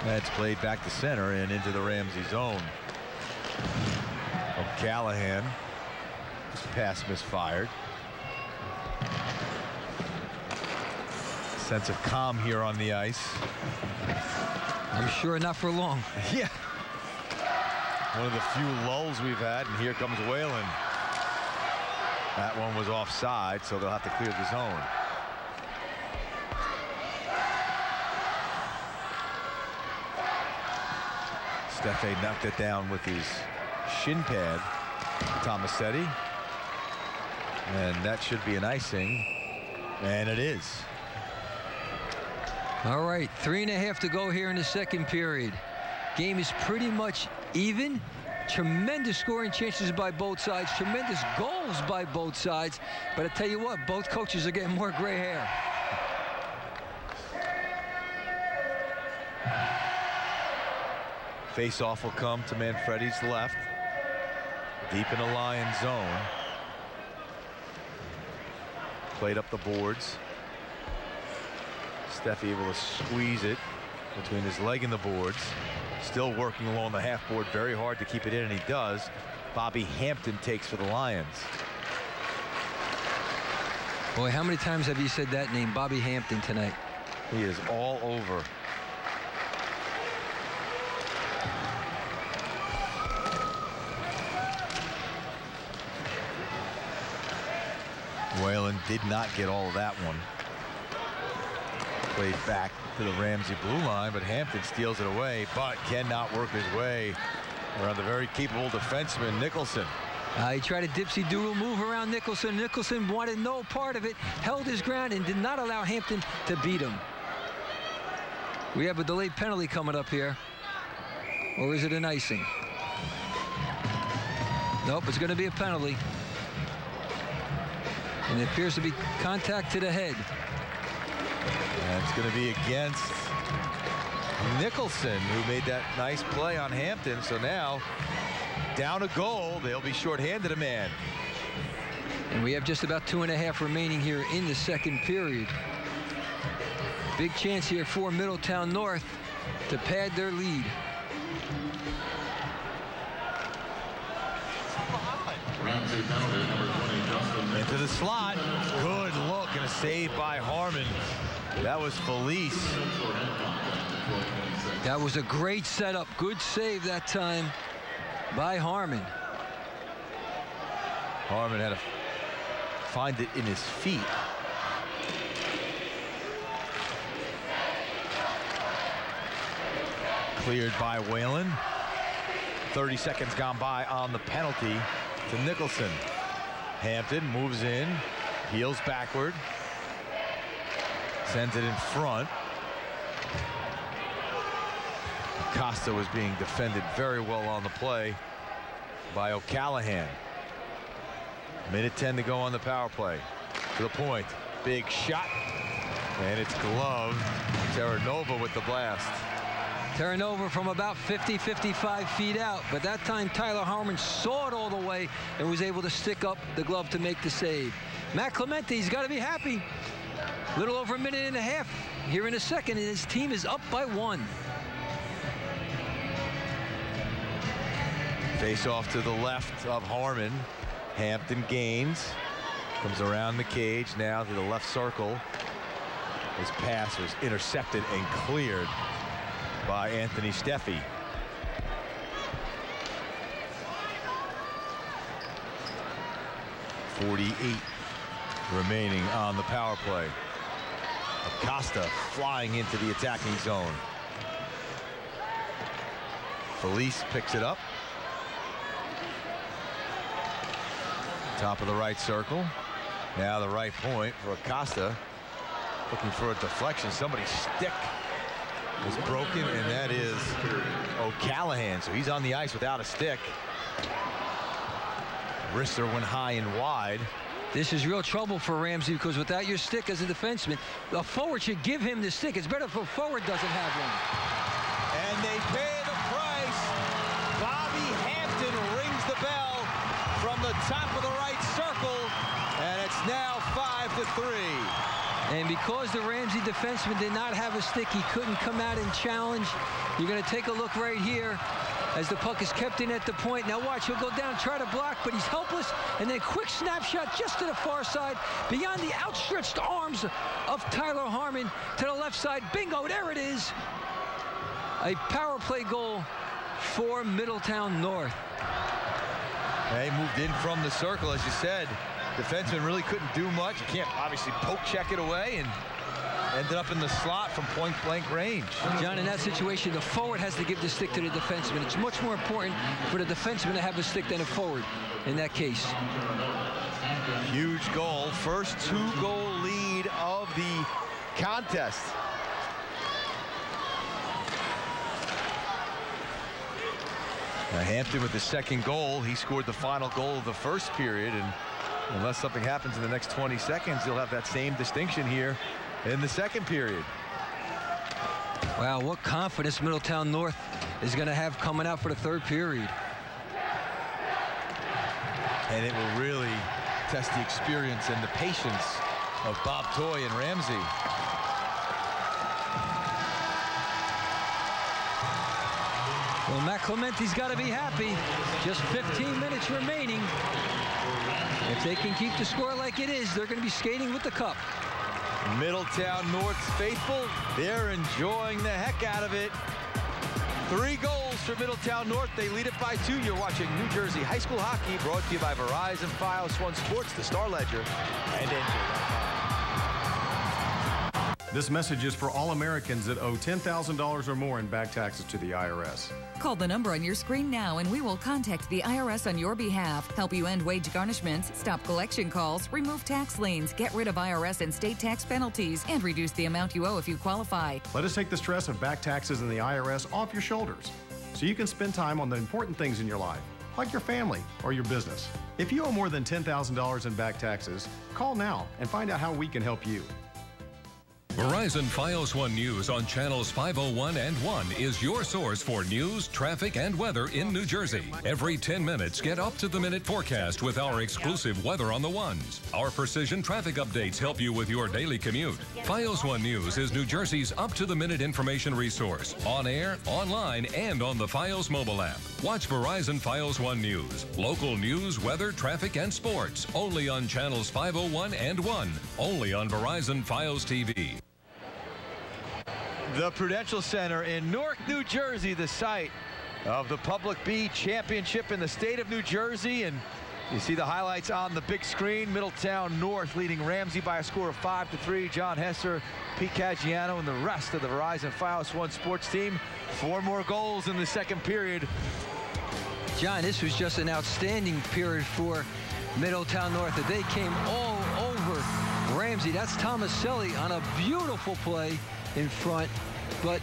Speaker 2: That's played back to center and into the Ramsey zone. O'Callahan. Pass misfired. Sense of calm here on the ice.
Speaker 1: I'm sure not for long.
Speaker 2: Yeah. One of the few lulls we've had, and here comes Whalen. That one was offside, so they'll have to clear the zone. Steffi knocked it down with his shin pad. Tomasetti. And that should be an icing. And it is.
Speaker 1: All right, 3.5 to go here in the second period. Game is pretty much even. Tremendous scoring chances by both sides. Tremendous goals by both sides. But I tell you what, both coaches are getting more gray hair.
Speaker 2: Face-off will come to Manfredi's left. Deep in the Lions zone. Played up the boards. Steffi able to squeeze it between his leg and the boards. Still working along the half board very hard to keep it in, and he does. Bobby Hampton takes for the Lions.
Speaker 1: Boy, how many times have you said that name, Bobby Hampton, tonight?
Speaker 2: He is all over. Whalen did not get all of that one. Played back to the Ramsey blue line, but Hampton steals it away, but cannot work his way around the very capable defenseman Nicholson.
Speaker 1: He tried a dipsy-doodle move around Nicholson. Nicholson wanted no part of it, held his ground, and did not allow Hampton to beat him. We have a delayed penalty coming up here. Or is it an icing? Nope, it's going to be a penalty. And it appears to be contact to the head.
Speaker 2: That's going to be against Nicholson, who made that nice play on Hampton. So now, down a goal, they'll be shorthanded a man.
Speaker 1: And we have just about 2.5 remaining here in the second period. Big chance here for Middletown North to pad their lead.
Speaker 3: Ramsey penalty, number 20, Justin.
Speaker 2: Into the slot. Good look and a save by Harmon. That was Felice.
Speaker 1: That was a great setup. Good save that time by Harmon.
Speaker 2: Harmon had to find it in his feet. Cleared by Whalen. 30 seconds gone by on the penalty to Nicholson. Hampton moves in, heels backward, sends it in front. Costa was being defended very well on the play by O'Callahan. Minute 10 to go on the power play. To the point, big shot, and it's gloved. Terranova with the blast.
Speaker 1: Terranova from about 50, 55 feet out, but that time Tyler Harmon saw it all the way and was able to stick up the glove to make the save. Matt Clemente's got to be happy. A little over a minute and a half here in the second, and his team is up by 1.
Speaker 2: Face off to the left of Harmon. Hampton gains. Comes around the cage now to the left circle. His pass was intercepted and cleared by Anthony Steffi. .48 remaining on the power play. Acosta flying into the attacking zone. Felice picks it up. Top of the right circle. Now the right point for Acosta. Looking for a deflection. Somebody's stick is broken, and that is O'Callahan. So he's on the ice without a stick. Wrister went high and wide.
Speaker 1: This is real trouble for Ramsey, because without your stick as a defenseman, a forward should give him the stick. It's better if a forward doesn't have one.
Speaker 2: And they pay the price. Bobby Hampton rings the bell from the top of the right circle, and it's now 5-3.
Speaker 1: And because the Ramsey defenseman did not have a stick, he couldn't come out and challenge. You're going to take a look right here as the puck is kept in at the point. Now watch, he'll go down, try to block, but he's helpless. And then quick snapshot just to the far side, beyond the outstretched arms of Tyler Harmon to the left side. Bingo, there it is. A power play goal for Middletown North.
Speaker 2: They moved in from the circle, as you said. Defenseman really couldn't do much. You can't obviously poke check it away, and ended up in the slot from point-blank range.
Speaker 1: John, in that situation, the forward has to give the stick to the defenseman. It's much more important for the defenseman to have a stick than a forward in that case.
Speaker 2: Huge goal. First 2-goal lead of the contest. Now Hampton with the second goal. He scored the final goal of the first period, and unless something happens in the next 20 seconds, he'll have that same distinction here in the second period.
Speaker 1: Wow, what confidence Middletown North is going to have coming out for the third period.
Speaker 2: And it will really test the experience and the patience of Bob Toy and Ramsey.
Speaker 1: Well, Matt Clemente's got to be happy. Just 15 minutes remaining. If they can keep the score like it is, they're going to be skating with the cup.
Speaker 2: Middletown North's faithful, they're enjoying the heck out of it. 3 goals for Middletown North. They lead it by 2. You're watching New Jersey High School Hockey, brought to you by Verizon, Fios1 Sports, the Star Ledger, and NJ.com.
Speaker 8: This message is for all Americans that owe $10,000 or more in back taxes to the IRS.
Speaker 9: Call the number on your screen now and we will contact the IRS on your behalf, help you end wage garnishments, stop collection calls, remove tax liens, get rid of IRS and state tax penalties, and reduce the amount you owe if you qualify.
Speaker 8: Let us take the stress of back taxes and the IRS off your shoulders so you can spend time on the important things in your life, like your family or your business. If you owe more than $10,000 in back taxes, call now and find out how we can help you.
Speaker 10: Verizon Fios1 News on channels 501 and 1 is your source for news, traffic, and weather in New Jersey. Every 10 minutes, get up-to-the-minute forecast with our exclusive weather on the ones. Our precision traffic updates help you with your daily commute. Fios1 News is New Jersey's up-to-the-minute information resource, on air, online, and on the Fios mobile app. Watch Verizon Fios1 News. Local news, weather, traffic, and sports. Only on channels 501 and 1. Only on Verizon Fios TV.
Speaker 2: The Prudential Center in Newark, New Jersey, the site of the Public B Championship in the state of New Jersey. And you see the highlights on the big screen. Middletown North leading Ramsey by a score of 5-3. John Hesser, Pete Caggiano, and the rest of the Verizon Fios1 sports team. 4 more goals in the second period.
Speaker 1: John, this was just an outstanding period for Middletown North. They came all over Ramsey. That's Tomaselli on a beautiful play in front, but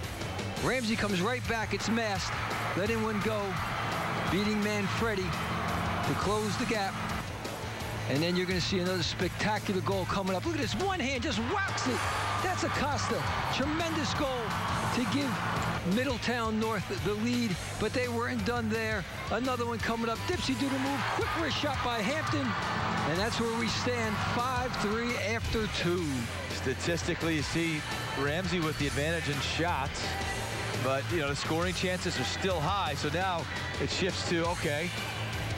Speaker 1: Ramsey comes right back. It's masked, letting one go, beating man Freddie to close the gap. And then you're going to see another spectacular goal coming up. Look at this, one hand just whacks it. That's Acosta. Tremendous goal to give Middletown North the lead, but they weren't done there. Another one coming up. Dipsy do the move. Quick wrist shot by Hampton. And that's where we stand, 5-3 after 2.
Speaker 2: Statistically, you see Ramsey with the advantage in shots, but you know the scoring chances are still high. So now it shifts to, okay,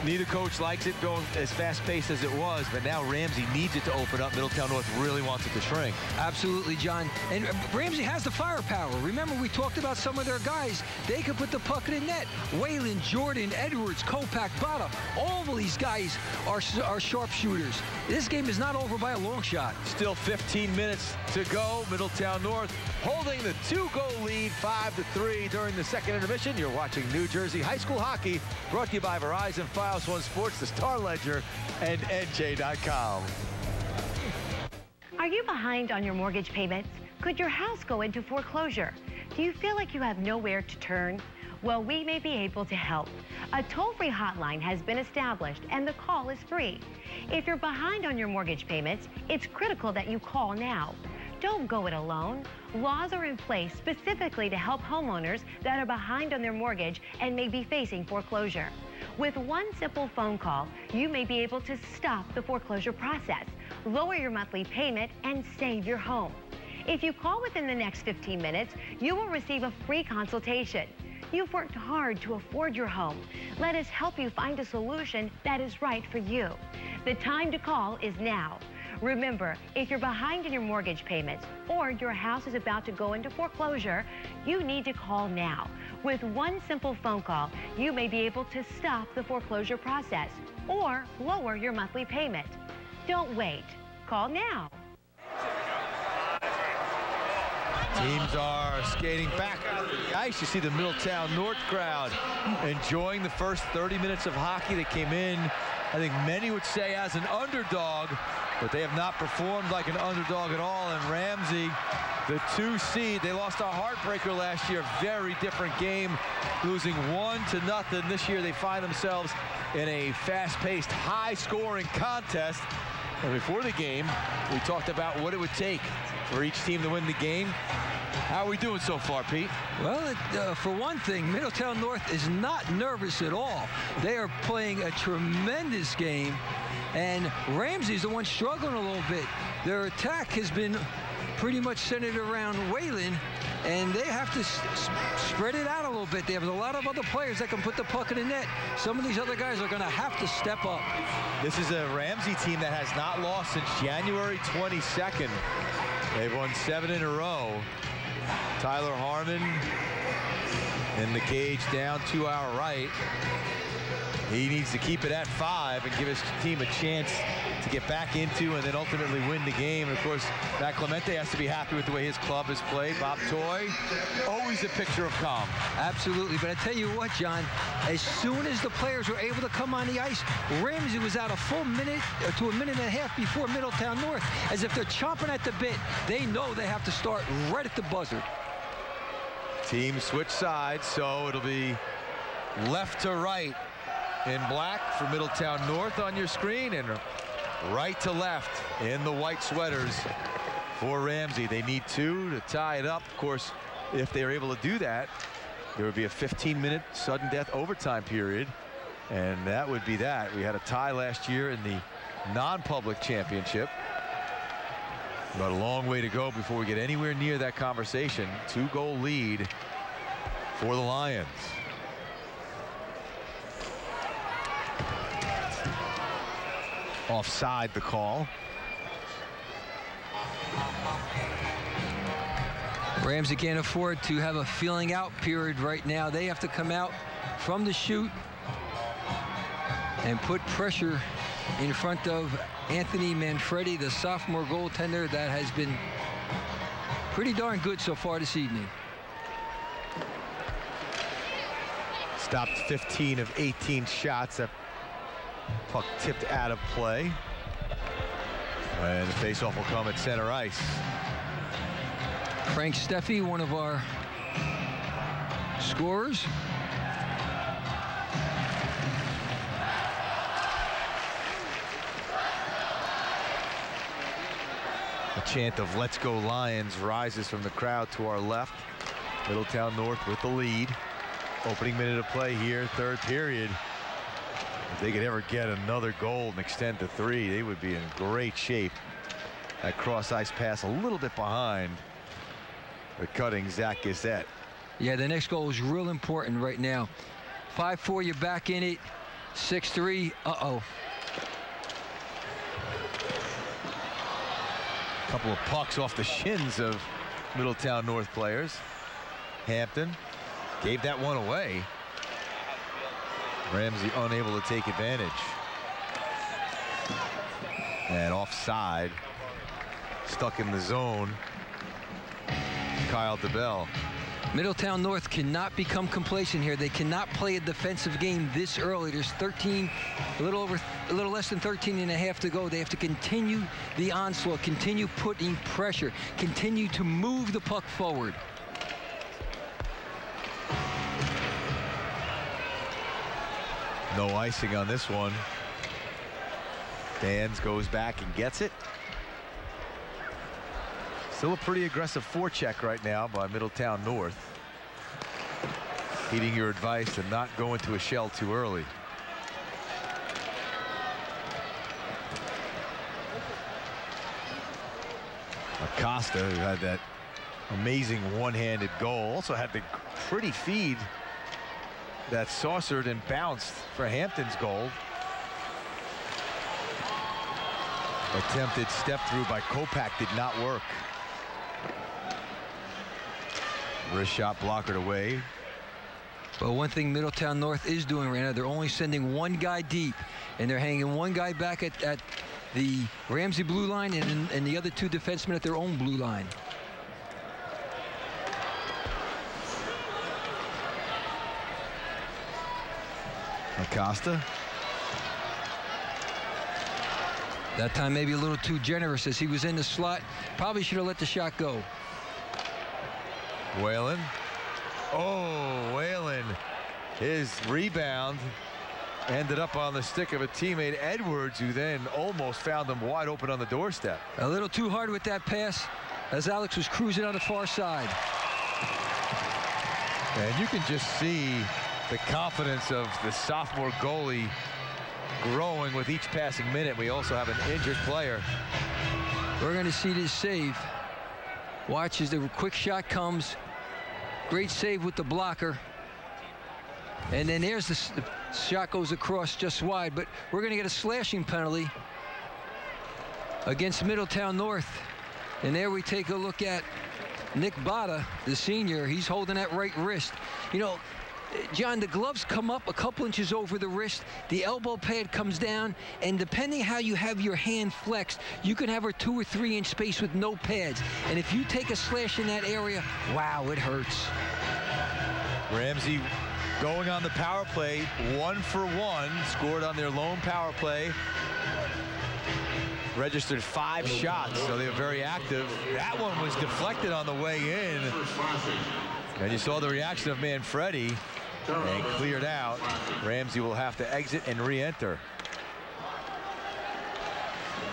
Speaker 2: neither coach likes it going as fast-paced as it was, but now Ramsey needs it to open up. Middletown North really wants it to shrink.
Speaker 1: Absolutely, John. And Ramsey has the firepower. Remember, we talked about some of their guys. They could put the puck in the net. Whalen, Jordan, Edwards, Kopak, Bada. All of these guys are sharpshooters. This game is not over by a long shot.
Speaker 2: Still 15 minutes to go. Middletown North holding the 2-goal lead, 5-3 during the second intermission. You're watching New Jersey High School Hockey, brought to you by Verizon Fios1 Sports, the Star Ledger, and NJ.com.
Speaker 11: Are you behind on your mortgage payments? Could your house go into foreclosure? Do you feel like you have nowhere to turn? Well, we may be able to help. A toll-free hotline has been established, and the call is free. If you're behind on your mortgage payments, it's critical that you call now. Don't go it alone. Laws are in place specifically to help homeowners that are behind on their mortgage and may be facing foreclosure. With one simple phone call, you may be able to stop the foreclosure process, lower your monthly payment, and save your home. If you call within the next 15 minutes, you will receive a free consultation. You've worked hard to afford your home. Let us help you find a solution that is right for you. The time to call is now. Remember, if you're behind in your mortgage payments or your house is about to go into foreclosure, you need to call now. With one simple phone call, you may be able to stop the foreclosure process or lower your monthly payment. Don't wait. Call now.
Speaker 2: Teams are skating back on the ice. You see the Middletown North crowd enjoying the first 30 minutes of hockey. They came in, I think many would say, as an underdog, but they have not performed like an underdog at all. And Ramsey, the 2 seed, they lost a heartbreaker last year. Very different game, losing 1-0. This year they find themselves in a fast-paced, high-scoring contest. And before the game, we talked about what it would take for each team to win the game. How are we doing so far, Pete?
Speaker 1: Well, for one thing, Middletown North is not nervous at all. They are playing a tremendous game, and Ramsey's the one struggling a little bit. Their attack has been pretty much centered around Whalen, and they have to spread it out a little bit. They have a lot of other players that can put the puck in the net. Some of these other guys are going to have to step up.
Speaker 2: This is a Ramsey team that has not lost since January 22nd. They've won 7 in a row. Tyler Harmon in the cage down to our right. He needs to keep it at 5 and give his team a chance to get back into and then ultimately win the game. And of course, Matt Clemente has to be happy with the way his club has played. Bob Toy, always a picture of calm.
Speaker 1: Absolutely, but I tell you what, John, as soon as the players were able to come on the ice, Ramsey was out a full minute to a minute and a half before Middletown North. As if they're chomping at the bit, they know they have to start right at the buzzer.
Speaker 2: Team switch sides, so it'll be left to right in black for Middletown North on your screen, and right to left in the white sweaters for Ramsey. They need 2 to tie it up. Of course, if they're able to do that, there would be a 15-minute sudden death overtime period, and that would be that. We had a tie last year in the non-public championship. But a long way to go before we get anywhere near that conversation. 2-goal lead for the Lions. Offside the call.
Speaker 1: Ramsey can't afford to have a feeling out period right now. They have to come out from the chute and put pressure in front of Anthony Manfredi, the sophomore goaltender that has been pretty darn good so far this evening.
Speaker 2: Stopped 15 of 18 shots. That puck tipped out of play. And the faceoff will come at center ice.
Speaker 1: Frank Steffi, one of our scorers.
Speaker 2: A chant of "Let's go Lions" rises from the crowd to our left. Middletown North with the lead. Opening minute of play here, third period. If they could ever get another goal and extend to 3, they would be in great shape. That cross ice pass a little bit behind the cutting Zach Gissette.
Speaker 1: Yeah, the next goal is real important right now. 5-4, you're back in it. 6-3, uh-oh.
Speaker 2: Couple of pucks off the shins of Middletown North players. Hampton gave that one away. Ramsey unable to take advantage. And offside. Stuck in the zone. Kyle DeBell.
Speaker 1: Middletown North cannot become complacent here. They cannot play a defensive game this early. There's 13, a little less than 13 and a half to go. They have to continue the onslaught, continue putting pressure, continue to move the puck forward.
Speaker 2: No icing on this one. Danz goes back and gets it. Still a pretty aggressive forecheck right now by Middletown North. Heeding your advice to not go into a shell too early. Acosta, who had that amazing one-handed goal, also had the pretty feed that saucered and bounced for Hampton's goal. Attempted step through by Kopak did not work. Wrist shot blockered away.
Speaker 1: But one thing Middletown North is doing right now, they're only sending one guy deep, and they're hanging one guy back at the Ramsey blue line and the other 2 defensemen at their own blue line.
Speaker 2: Acosta.
Speaker 1: That time maybe a little too generous as he was in the slot. Probably should have let the shot go.
Speaker 2: Whalen. Oh, Whalen. His rebound ended up on the stick of a teammate, Edwards, who then almost found him wide open on the doorstep.
Speaker 1: A little too hard with that pass as Alex was cruising on the far side.
Speaker 2: And you can just see the confidence of the sophomore goalie growing with each passing minute. We also have an injured player.
Speaker 1: We're going to see this save. Watch as the quick shot comes. Great save with the blocker. And then there's the shot goes across just wide, but we're going to get a slashing penalty against Middletown North. And there we take a look at Nick Botta, the senior. He's holding that right wrist. You know, John, the gloves come up a couple inches over the wrist. The elbow pad comes down, and depending how you have your hand flexed, you can have a 2 or 3 inch space with no pads. And if you take a slash in that area, wow, it hurts.
Speaker 2: Ramsey going on the power play, 1 for 1, scored on their lone power play. Registered 5 shots, so they were very active. That one was deflected on the way in. And you saw the reaction of Manfredi and cleared out. Ramsey will have to exit and re-enter.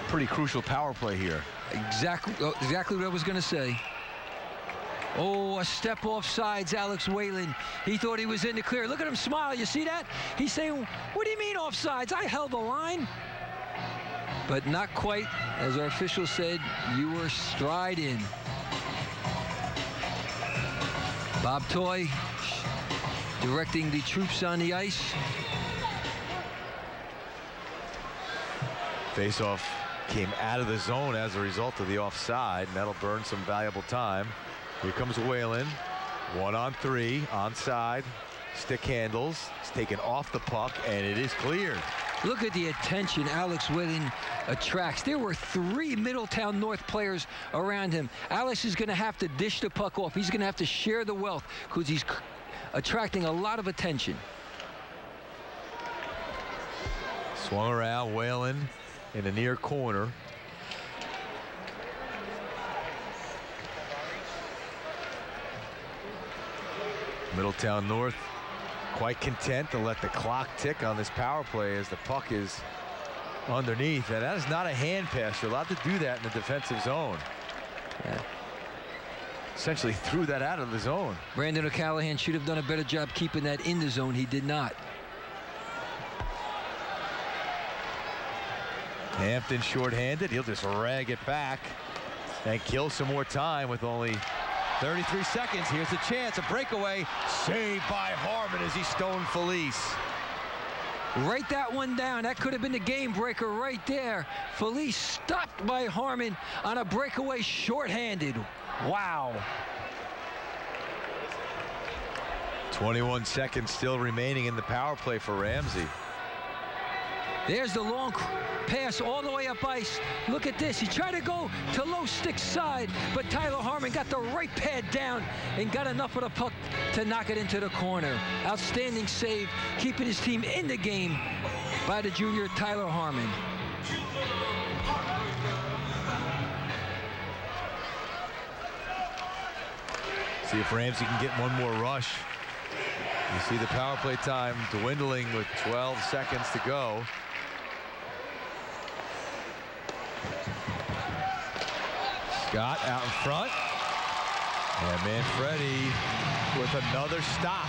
Speaker 2: Pretty crucial power play here.
Speaker 1: Exactly what I was going to say. Oh, a step off sides, Alex Whalen. He thought he was in the clear. Look at him smile. You see that? He's saying, what do you mean offsides? I held the line. But not quite. As our official said, you were stride in. Bob Toy directing the troops on the ice.
Speaker 2: Faceoff came out of the zone as a result of the offside, and that'll burn some valuable time. Here comes Whalen. 1-on-3, onside. Stick handles. It's taken off the puck, and it is cleared.
Speaker 1: Look at the attention Alex Whalen attracts. There were 3 Middletown North players around him. Alex is going to have to dish the puck off. He's going to have to share the wealth because he's attracting a lot of attention.
Speaker 2: Swung around, Whalen in the near corner. Middletown North quite content to let the clock tick on this power play as the puck is underneath. And that is not a hand pass. You're allowed to do that in the defensive zone.
Speaker 1: Yeah.
Speaker 2: Essentially threw that out of the zone.
Speaker 1: Brandon O'Callahan should have done a better job keeping that in the zone. He did not.
Speaker 2: Hampton shorthanded. He'll just rag it back and kill some more time with only 33 seconds. Here's a chance, a breakaway. Saved by Harmon as he stoned Felice.
Speaker 1: Write that one down. That could have been the game breaker right there. Felice stopped by Harmon on a breakaway shorthanded. Wow.
Speaker 2: 21 seconds still remaining in the power play for Ramsey.
Speaker 1: There's the long pass all the way up ice. Look at this. He tried to go to low stick side, but Tyler Harmon got the right pad down and got enough of the puck to knock it into the corner. Outstanding save, keeping his team in the game by the junior Tyler Harmon.
Speaker 2: See if Ramsey can get one more rush. You see the power play time dwindling with 12 seconds to go. Scott out in front. And Manfredi with another stop.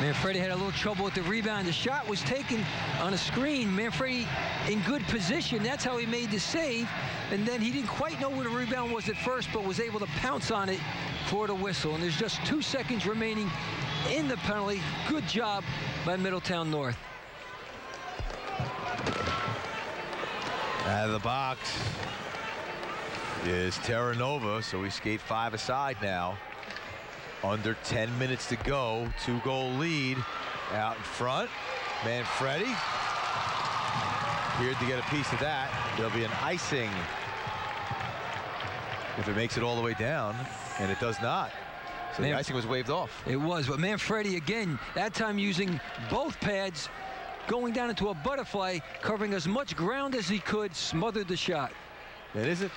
Speaker 1: Manfredi had a little trouble with the rebound. The shot was taken on a screen. Manfredi in good position. That's how he made the save. And then he didn't quite know where the rebound was at first, but was able to pounce on it for the whistle. And there's just 2 seconds remaining in the penalty. Good job by Middletown North.
Speaker 2: Out of the box is Terranova, so we skate 5 aside now. Under 10 minutes to go. 2-goal lead out in front. Manfredi appeared to get a piece of that. There'll be an icing if it makes it all the way down, and it does not. So the icing was waved off.
Speaker 1: It was, but Manfredi again, that time using both pads, going down into a butterfly, covering as much ground as he could, smothered the shot.
Speaker 2: And is it?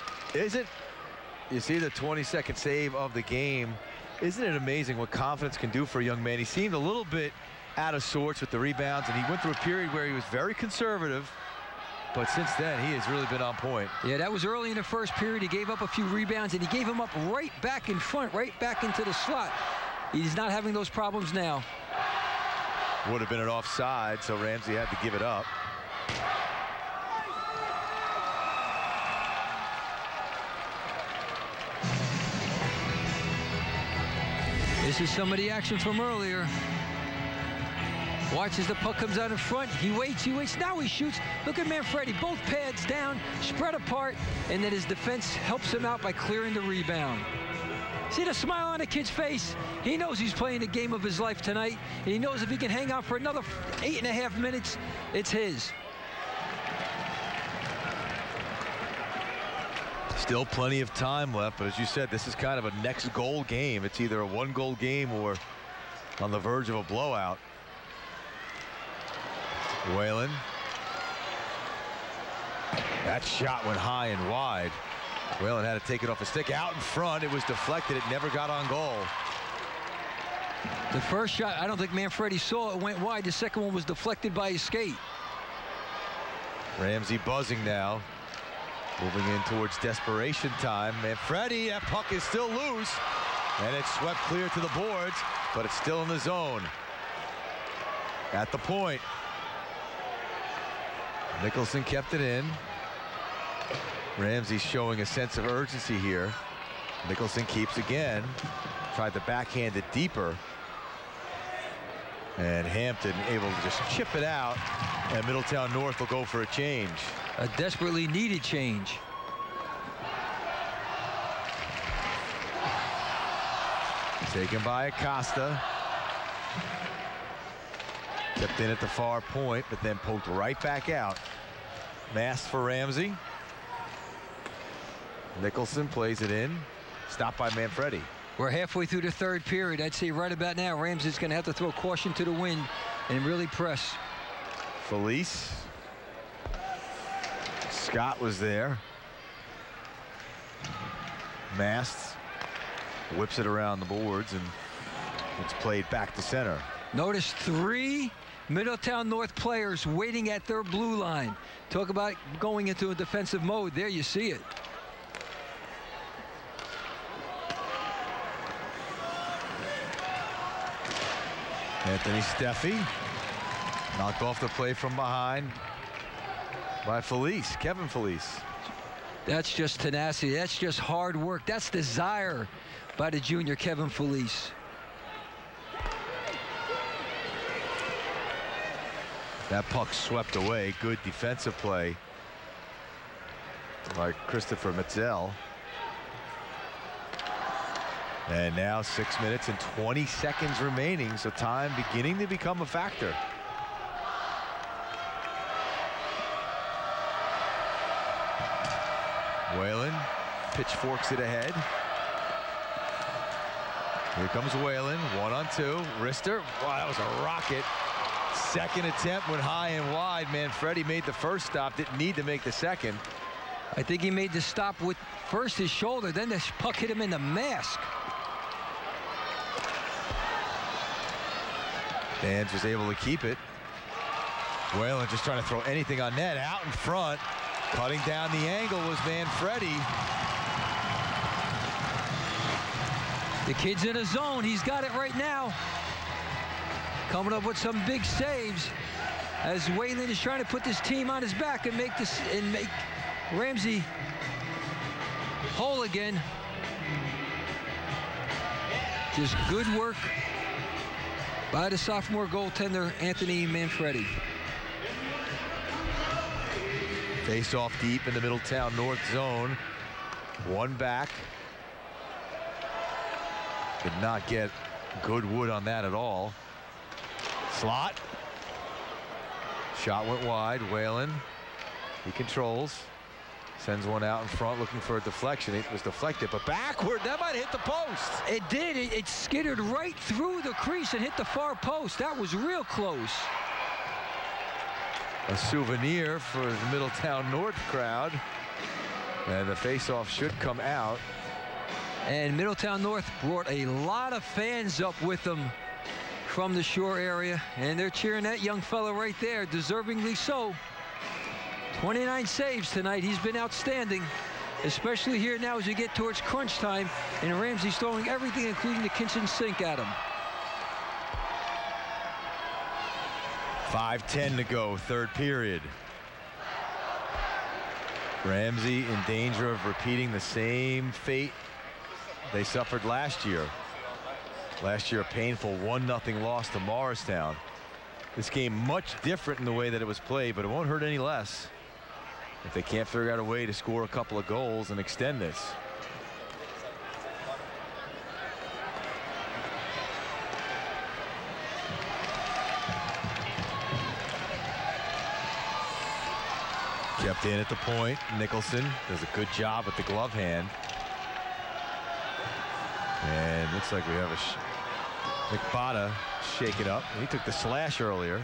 Speaker 2: You see the 22nd save of the game. Isn't it amazing what confidence can do for a young man? He seemed a little bit out of sorts with the rebounds, and he went through a period where he was very conservative. But since then, he has really been on point.
Speaker 1: Yeah, that was early in the first period. He gave up a few rebounds, and he gave them up right back in front, right back into the slot. He's not having those problems now.
Speaker 2: Would have been an offside, so Ramsey had to give it up.
Speaker 1: This is some of the action from earlier. Watch as the puck comes out in front. He waits, now he shoots. Look at Manfredi, both pads down, spread apart, and then his defense helps him out by clearing the rebound. See the smile on the kid's face? He knows he's playing the game of his life tonight. And he knows if he can hang out for another 8.5 minutes, it's his.
Speaker 2: Still plenty of time left, but as you said, this is kind of a next goal game. It's either a 1-goal game or on the verge of a blowout. Whalen. That shot went high and wide. Whalen had to take it off his stick. Out in front, it was deflected. It never got on goal.
Speaker 1: The first shot, I don't think Manfredi saw it. Went wide. The second one was deflected by his skate.
Speaker 2: Ramsey buzzing now. Moving in towards desperation time. Manfredi, that puck is still loose. And it's swept clear to the boards, but it's still in the zone. At the point. Nicholson kept it in. Ramsey showing a sense of urgency here. Nicholson keeps again. Tried to backhand it deeper. And Hampton able to just chip it out. And Middletown North will go for a change.
Speaker 1: A desperately needed change.
Speaker 2: Taken by Acosta. Kept in at the far point, but then poked right back out. Masked for Ramsey. Nicholson plays it in. Stopped by Manfredi.
Speaker 1: We're halfway through the third period. I'd say right about now, Ramsey's going to have to throw caution to the wind and really press.
Speaker 2: Felice. Scott was there. Mast whips it around the boards, and it's played back to center.
Speaker 1: Notice 3 Middletown North players waiting at their blue line. Talk about going into a defensive mode. There you see it.
Speaker 2: Anthony Steffi knocked off the play from behind by Felice, Kevin Felice.
Speaker 1: That's just tenacity. That's just hard work. That's desire by the junior Kevin Felice.
Speaker 2: That puck swept away. Good defensive play by Christopher Metzel. And now 6 minutes and 20 seconds remaining, so time beginning to become a factor. Whalen pitchforks it ahead. Here comes Whalen, 1-on-2. Rister, wow, that was a rocket. Second attempt went high and wide. Manfredi made the first stop, didn't need to make the second.
Speaker 1: I think he made the stop with first his shoulder, then the puck hit him in the mask.
Speaker 2: Danz was able to keep it. Whalen just trying to throw anything on net. Out in front, cutting down the angle was Manfredi.
Speaker 1: The kid's in a zone. He's got it right now. Coming up with some big saves as Whalen is trying to put this team on his back and make Ramsey whole again. Just good work by the sophomore goaltender Anthony Manfredi.
Speaker 2: Face off deep in the Middletown North zone. One back. Did not get good wood on that at all. Slot. Shot went wide. Whalen. He controls. Sends one out in front looking for a deflection. It was deflected, but backward. That might hit the post.
Speaker 1: It did. It skittered right through the crease and hit the far post. That was real close.
Speaker 2: A souvenir for the Middletown North crowd. And the faceoff should come out.
Speaker 1: And Middletown North brought a lot of fans up with them from the shore area. And they're cheering that young fella right there, deservingly so. 29 saves tonight. He's been outstanding, especially here now as we get towards crunch time. And Ramsey's throwing everything, including the kitchen sink at him.
Speaker 2: 5:10 to go, third period. Ramsey in danger of repeating the same fate they suffered last year. Last year, a painful 1-0 loss to Morristown. This game much different in the way that it was played, but it won't hurt any less if they can't figure out a way to score a couple of goals and extend this. Kept in at the point. Nicholson does a good job with the glove hand. And looks like we have a Nick Botta shake it up. He took the slash earlier.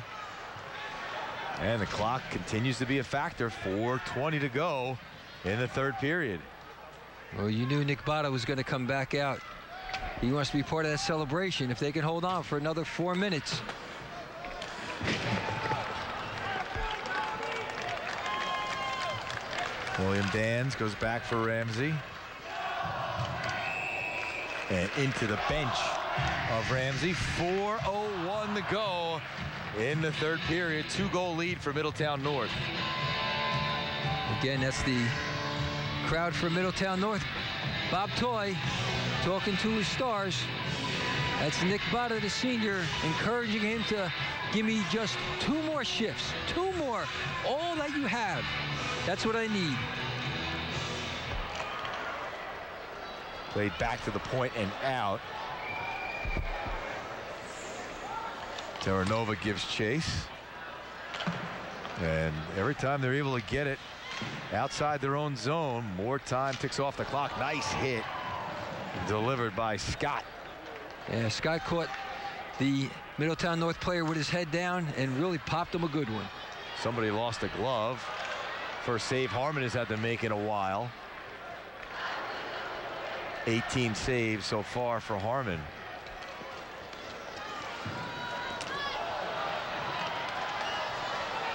Speaker 2: And the clock continues to be a factor. 4:20 to go in the third period.
Speaker 1: Well, you knew Nick Botta was going to come back out. He wants to be part of that celebration if they can hold on for another 4 minutes.
Speaker 2: William Dans goes back for Ramsey. And into the bench of Ramsey. 4:01 to go in the third period. 2-goal lead for Middletown North.
Speaker 1: Again, that's the crowd for Middletown North. Bob Toy talking to his stars. That's Nick Botta, the senior, encouraging him to give me just 2 more shifts. 2 more. All that you have. That's what I need.
Speaker 2: Played back to the point and out. Terranova gives chase. And every time they're able to get it outside their own zone, more time ticks off the clock. Nice hit delivered by Scott.
Speaker 1: Yeah, Scott caught the Middletown North player with his head down and really popped him a good one.
Speaker 2: Somebody lost a glove. First save Harmon has had to make in a while. 18 saves so far for Harmon.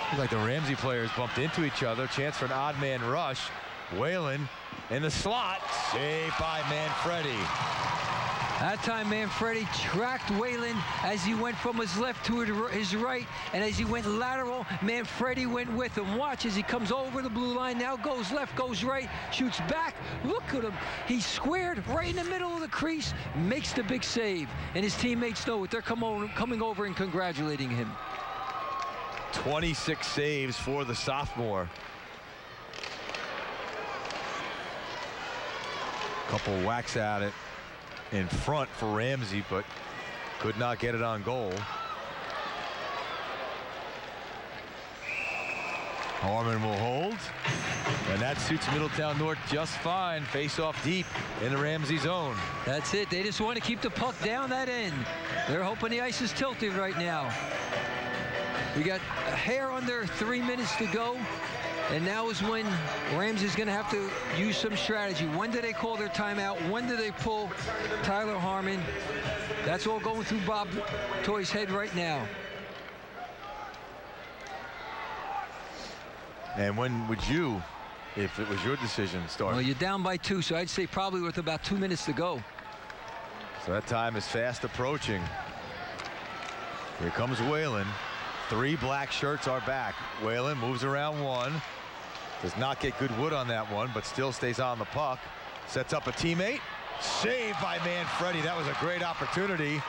Speaker 2: Looks like the Ramsey players bumped into each other. Chance for an odd man rush. Whalen in the slot. Saved by Manfredi.
Speaker 1: That time Manfredi tracked Whalen as he went from his left to his right, and as he went lateral, Manfredi went with him. Watch as he comes over the blue line, now goes left, goes right, shoots back. Look at him. He's squared right in the middle of the crease, makes the big save, and his teammates know it. They're coming over and congratulating him.
Speaker 2: 26 saves for the sophomore. Couple whacks at it in front for Ramsey, but could not get it on goal. Harmon will hold, and that suits Middletown North just fine. Face off deep in the Ramsey zone.
Speaker 1: That's it. They just want to keep the puck down that end. They're hoping the ice is tilted right now. We got a hair under 3 minutes to go. And now is when Ramsey's going to have to use some strategy. When do they call their timeout? When do they pull Tyler Harmon? That's all going through Bob Toy's head right now.
Speaker 2: And when would you, if it was your decision, start?
Speaker 1: Well, you're down by 2, so I'd say probably with about 2 minutes to go.
Speaker 2: So that time is fast approaching. Here comes Whalen. 3 black shirts are back. Whalen moves around 1. Does not get good wood on that one, but still stays on the puck. Sets up a teammate. Saved by Manfredi. That was a great opportunity.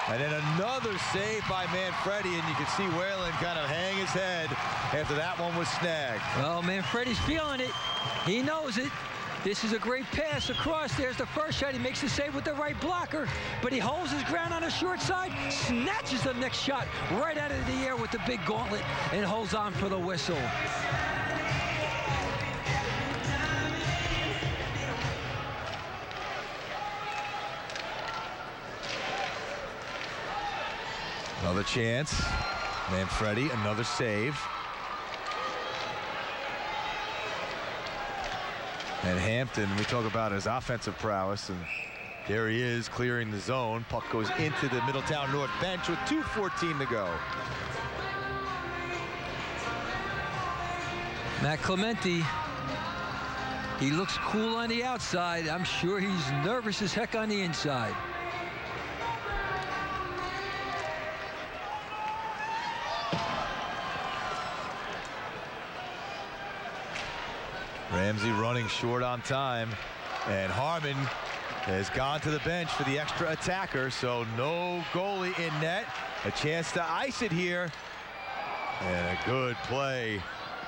Speaker 2: And then another save by Manfredi, and you can see Whalen kind of hang his head after that one was snagged.
Speaker 1: Well, Manfredi's feeling it. He knows it. This is a great pass across. There's the first shot. He makes the save with the right blocker, but he holds his ground on the short side, snatches the next shot right out of the air with the big gauntlet, and holds on for the whistle.
Speaker 2: Another chance. Manfredi, another save. And Hampton, we talk about his offensive prowess, and there he is clearing the zone. Puck goes into the Middletown North bench with 2:14 to go.
Speaker 1: Matt Clementi, he looks cool on the outside. I'm sure he's nervous as heck on the inside.
Speaker 2: Ramsey running short on time, and Harmon has gone to the bench for the extra attacker, so no goalie in net. A chance to ice it here, and a good play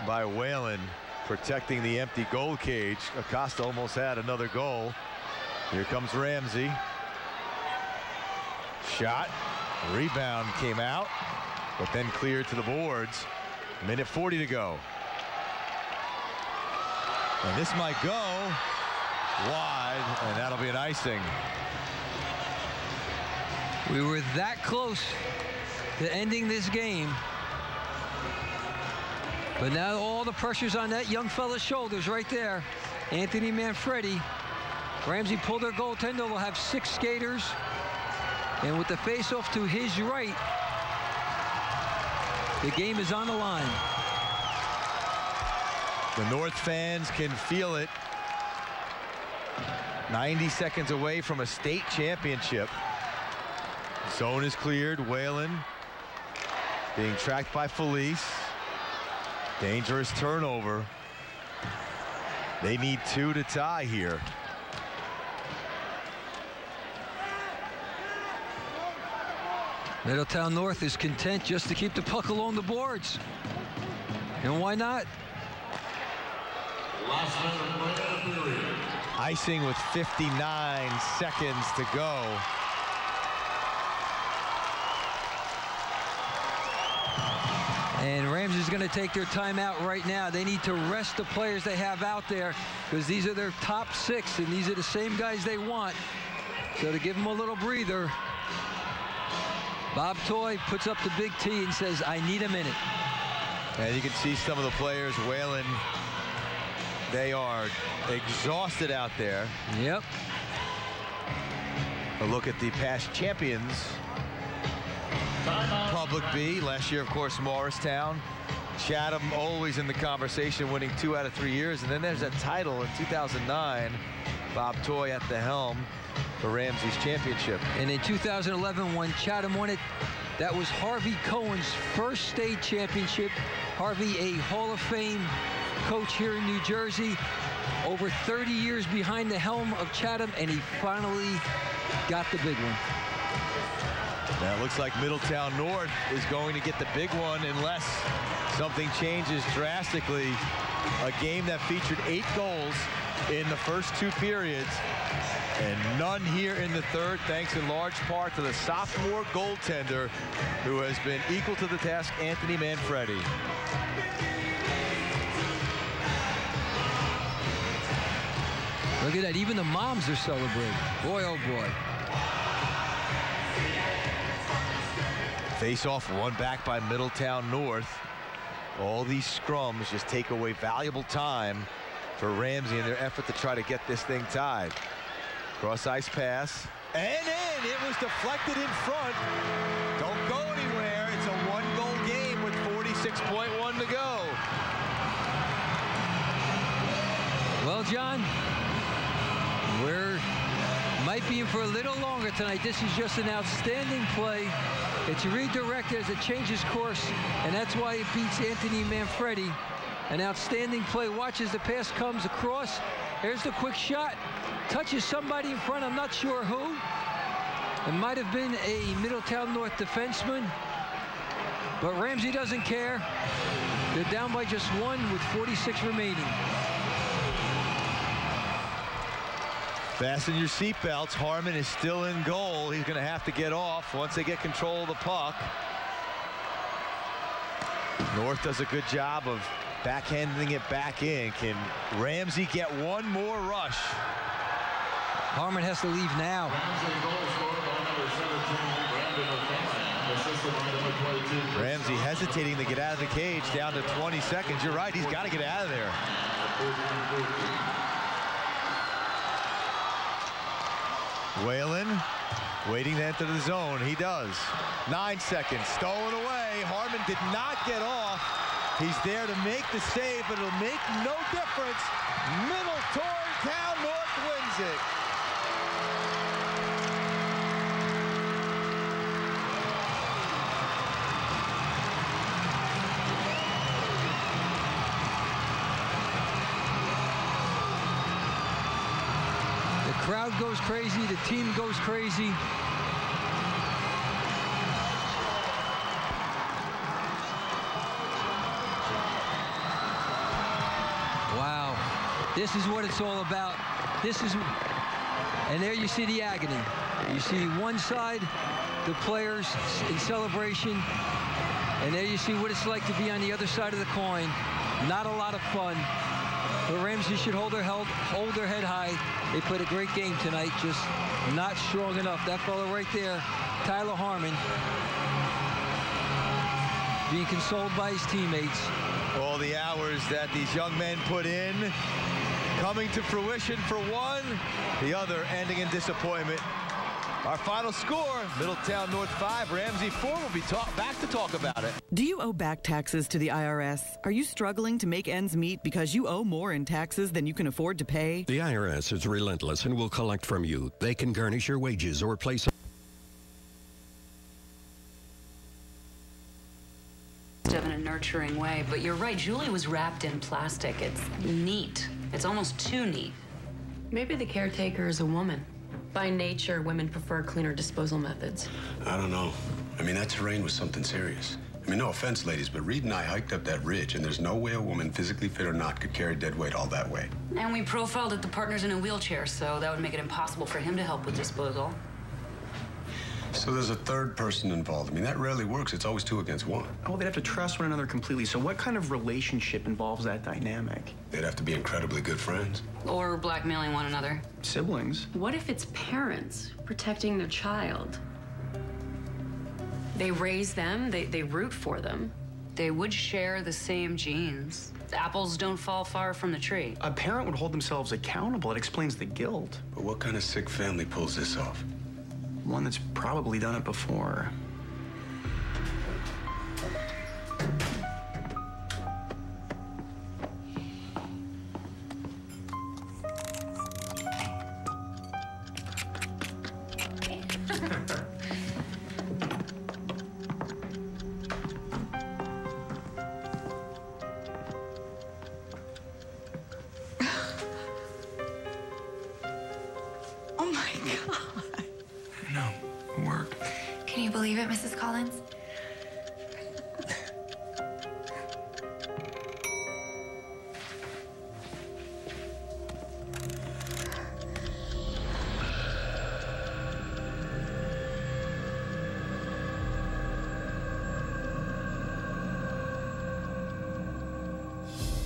Speaker 2: by Whalen protecting the empty goal cage. Acosta almost had another goal. Here comes Ramsey. Shot, rebound came out, but then cleared to the boards. 1:40 to go. And this might go wide, and that'll be an icing.
Speaker 1: We were that close to ending this game. But now all the pressure's on that young fella's shoulders right there. Anthony Manfredi. Ramsey pulled their goaltender. They'll have 6 skaters. And with the face-off to his right, the game is on the line.
Speaker 2: The North fans can feel it. 90 seconds away from a state championship. Zone is cleared. Whalen being tracked by Felice. Dangerous turnover. They need 2 to tie here.
Speaker 1: Middletown North is content just to keep the puck along the boards. And why not?
Speaker 2: Icing with 59 seconds to go.
Speaker 1: And Ramsey's going to take their timeout right now. They need to rest the players they have out there because these are their top 6 and these are the same guys they want. So to give them a little breather, Bob Toy puts up the big T and says, I need a minute.
Speaker 2: And you can see some of the players, Whalen, they are exhausted out there.
Speaker 1: Yep.
Speaker 2: A look at the past champions. Public B, last year, of course, Morristown. Chatham always in the conversation, winning 2 out of 3 years. And then there's a title in 2009. Bob Toy at the helm for Ramsey's championship.
Speaker 1: And in 2011, when Chatham won it, that was Harvey Cohen's first state championship. Harvey, a Hall of Fame coach here in New Jersey, over 30 years behind the helm of Chatham, and he finally got the big one.
Speaker 2: Now it looks like Middletown North is going to get the big one unless something changes drastically. A game that featured 8 goals in the first 2 periods and none here in the third, thanks in large part to the sophomore goaltender who has been equal to the task, Anthony Manfredi.
Speaker 1: Look at that, even the moms are celebrating. Boy, oh boy.
Speaker 2: Face-off won back by Middletown North. All these scrums just take away valuable time for Ramsey in their effort to try to get this thing tied. Cross-ice pass. And in! It was deflected in front. Don't go anywhere. It's a 1-goal game with 46.1 to go.
Speaker 1: Well, John, we're might be in for a little longer tonight. This is just an outstanding play. It's redirected as it changes course, and that's why it beats Anthony Manfredi. An outstanding play. Watch as the pass comes across. Here's the quick shot. Touches somebody in front. I'm not sure who. It might have been a Middletown North defenseman, but Ramsey doesn't care. They're down by just 1 with 46 remaining.
Speaker 2: Fasten your seatbelts. Harmon is still in goal. He's going to have to get off once they get control of the puck. North does a good job of backhanding it back in. Can Ramsey get one more rush?
Speaker 1: Harmon has to leave now.
Speaker 2: Ramsey hesitating to get out of the cage, down to 20 seconds. You're right, he's got to get out of there. Whalen waiting to enter the zone. He does. 9 seconds. Stolen away. Harmon did not get off. He's there to make the save, but it'll make no difference. Middletown North wins it.
Speaker 1: The crowd goes crazy. The team goes crazy. Wow. This is what it's all about. This is, and there you see the agony. You see one side, the players in celebration, and there you see what it's like to be on the other side of the coin. Not a lot of fun. But Ramsey should hold their head high. They played a great game tonight, just not strong enough. That fellow right there, Tyler Harmon, being consoled by his teammates.
Speaker 2: All the hours that these young men put in, coming to fruition for one, the other ending in disappointment. Our final score, Middletown North 5, Ramsey 4. We'll be back to talk about it.
Speaker 12: Do you owe back taxes to the IRS? Are you struggling to make ends meet because you owe more in taxes than you can afford to pay?
Speaker 13: The IRS is relentless and will collect from you. They can garnish your wages or place
Speaker 14: in a nurturing way, but you're right, Julie was wrapped in plastic. It's neat. It's almost too neat.
Speaker 15: Maybe the caretaker is a woman. By nature, women prefer cleaner disposal methods.
Speaker 16: I don't know. I mean, that terrain was something serious. I mean, no offense, ladies, but Reed and I hiked up that ridge, and there's no way a woman, physically fit or not, could carry dead weight all that way.
Speaker 14: And we profiled that the partner's in a wheelchair, so that would make it impossible for him to help with disposal.
Speaker 16: So there's a third person involved. I mean, that rarely works. It's always 2 against 1.
Speaker 17: Oh, they'd have to trust one another completely. So what kind of relationship involves that dynamic?
Speaker 16: They'd have to be incredibly good friends.
Speaker 14: Or blackmailing one another.
Speaker 17: Siblings.
Speaker 15: What if it's parents protecting their child? They raise them, they root for them.
Speaker 14: They would share the same genes. Apples don't fall far from the tree.
Speaker 17: A parent would hold themselves accountable. It explains the guilt.
Speaker 16: But what kind of sick family pulls this off?
Speaker 17: One that's probably done it before.
Speaker 18: Oh my God.
Speaker 17: No, work.
Speaker 18: Can you believe it, Mrs. Collins?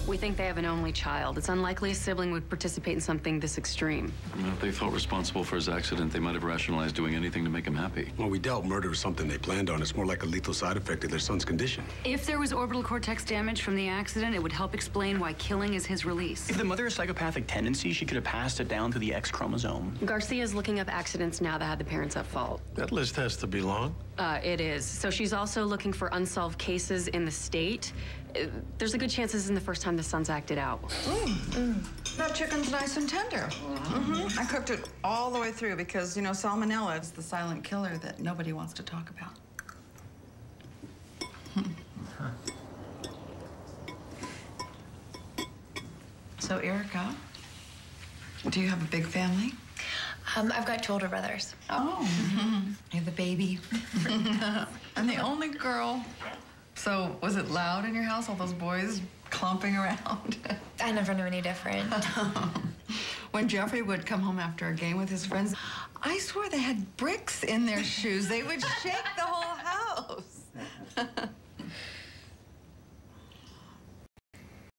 Speaker 15: We think they have an only child. It's unlikely a sibling would participate in something this extreme.
Speaker 19: Well, if they felt responsible for his accident, they might have rationalized doing anything to make him happy.
Speaker 16: Well, we doubt murder is something they planned on. It's more like a lethal side effect of their son's condition.
Speaker 14: If there was orbital cortex damage from the accident, it would help explain why killing is his release.
Speaker 17: If the mother has psychopathic tendencies, she could have passed it down to the X chromosome.
Speaker 15: Garcia's looking up accidents now that had the parents at fault.
Speaker 20: That list has to be long.
Speaker 15: It is. So she's also looking for unsolved cases in the state. There's a good chance this isn't the first time the son's acted out.
Speaker 21: That chicken's nice and tender. I cooked it all the way through because, you know, salmonella is the silent killer that nobody wants to talk about. So, Erica, do you have a big family?
Speaker 18: I've got 2 older brothers.
Speaker 21: Oh. You're the baby. And the only girl. So, was it loud in your house, all those boys clomping around?
Speaker 18: I never knew any different.
Speaker 21: When Jeffrey would come home after a game with his friends, I swore they had bricks in their shoes. They would shake the whole house.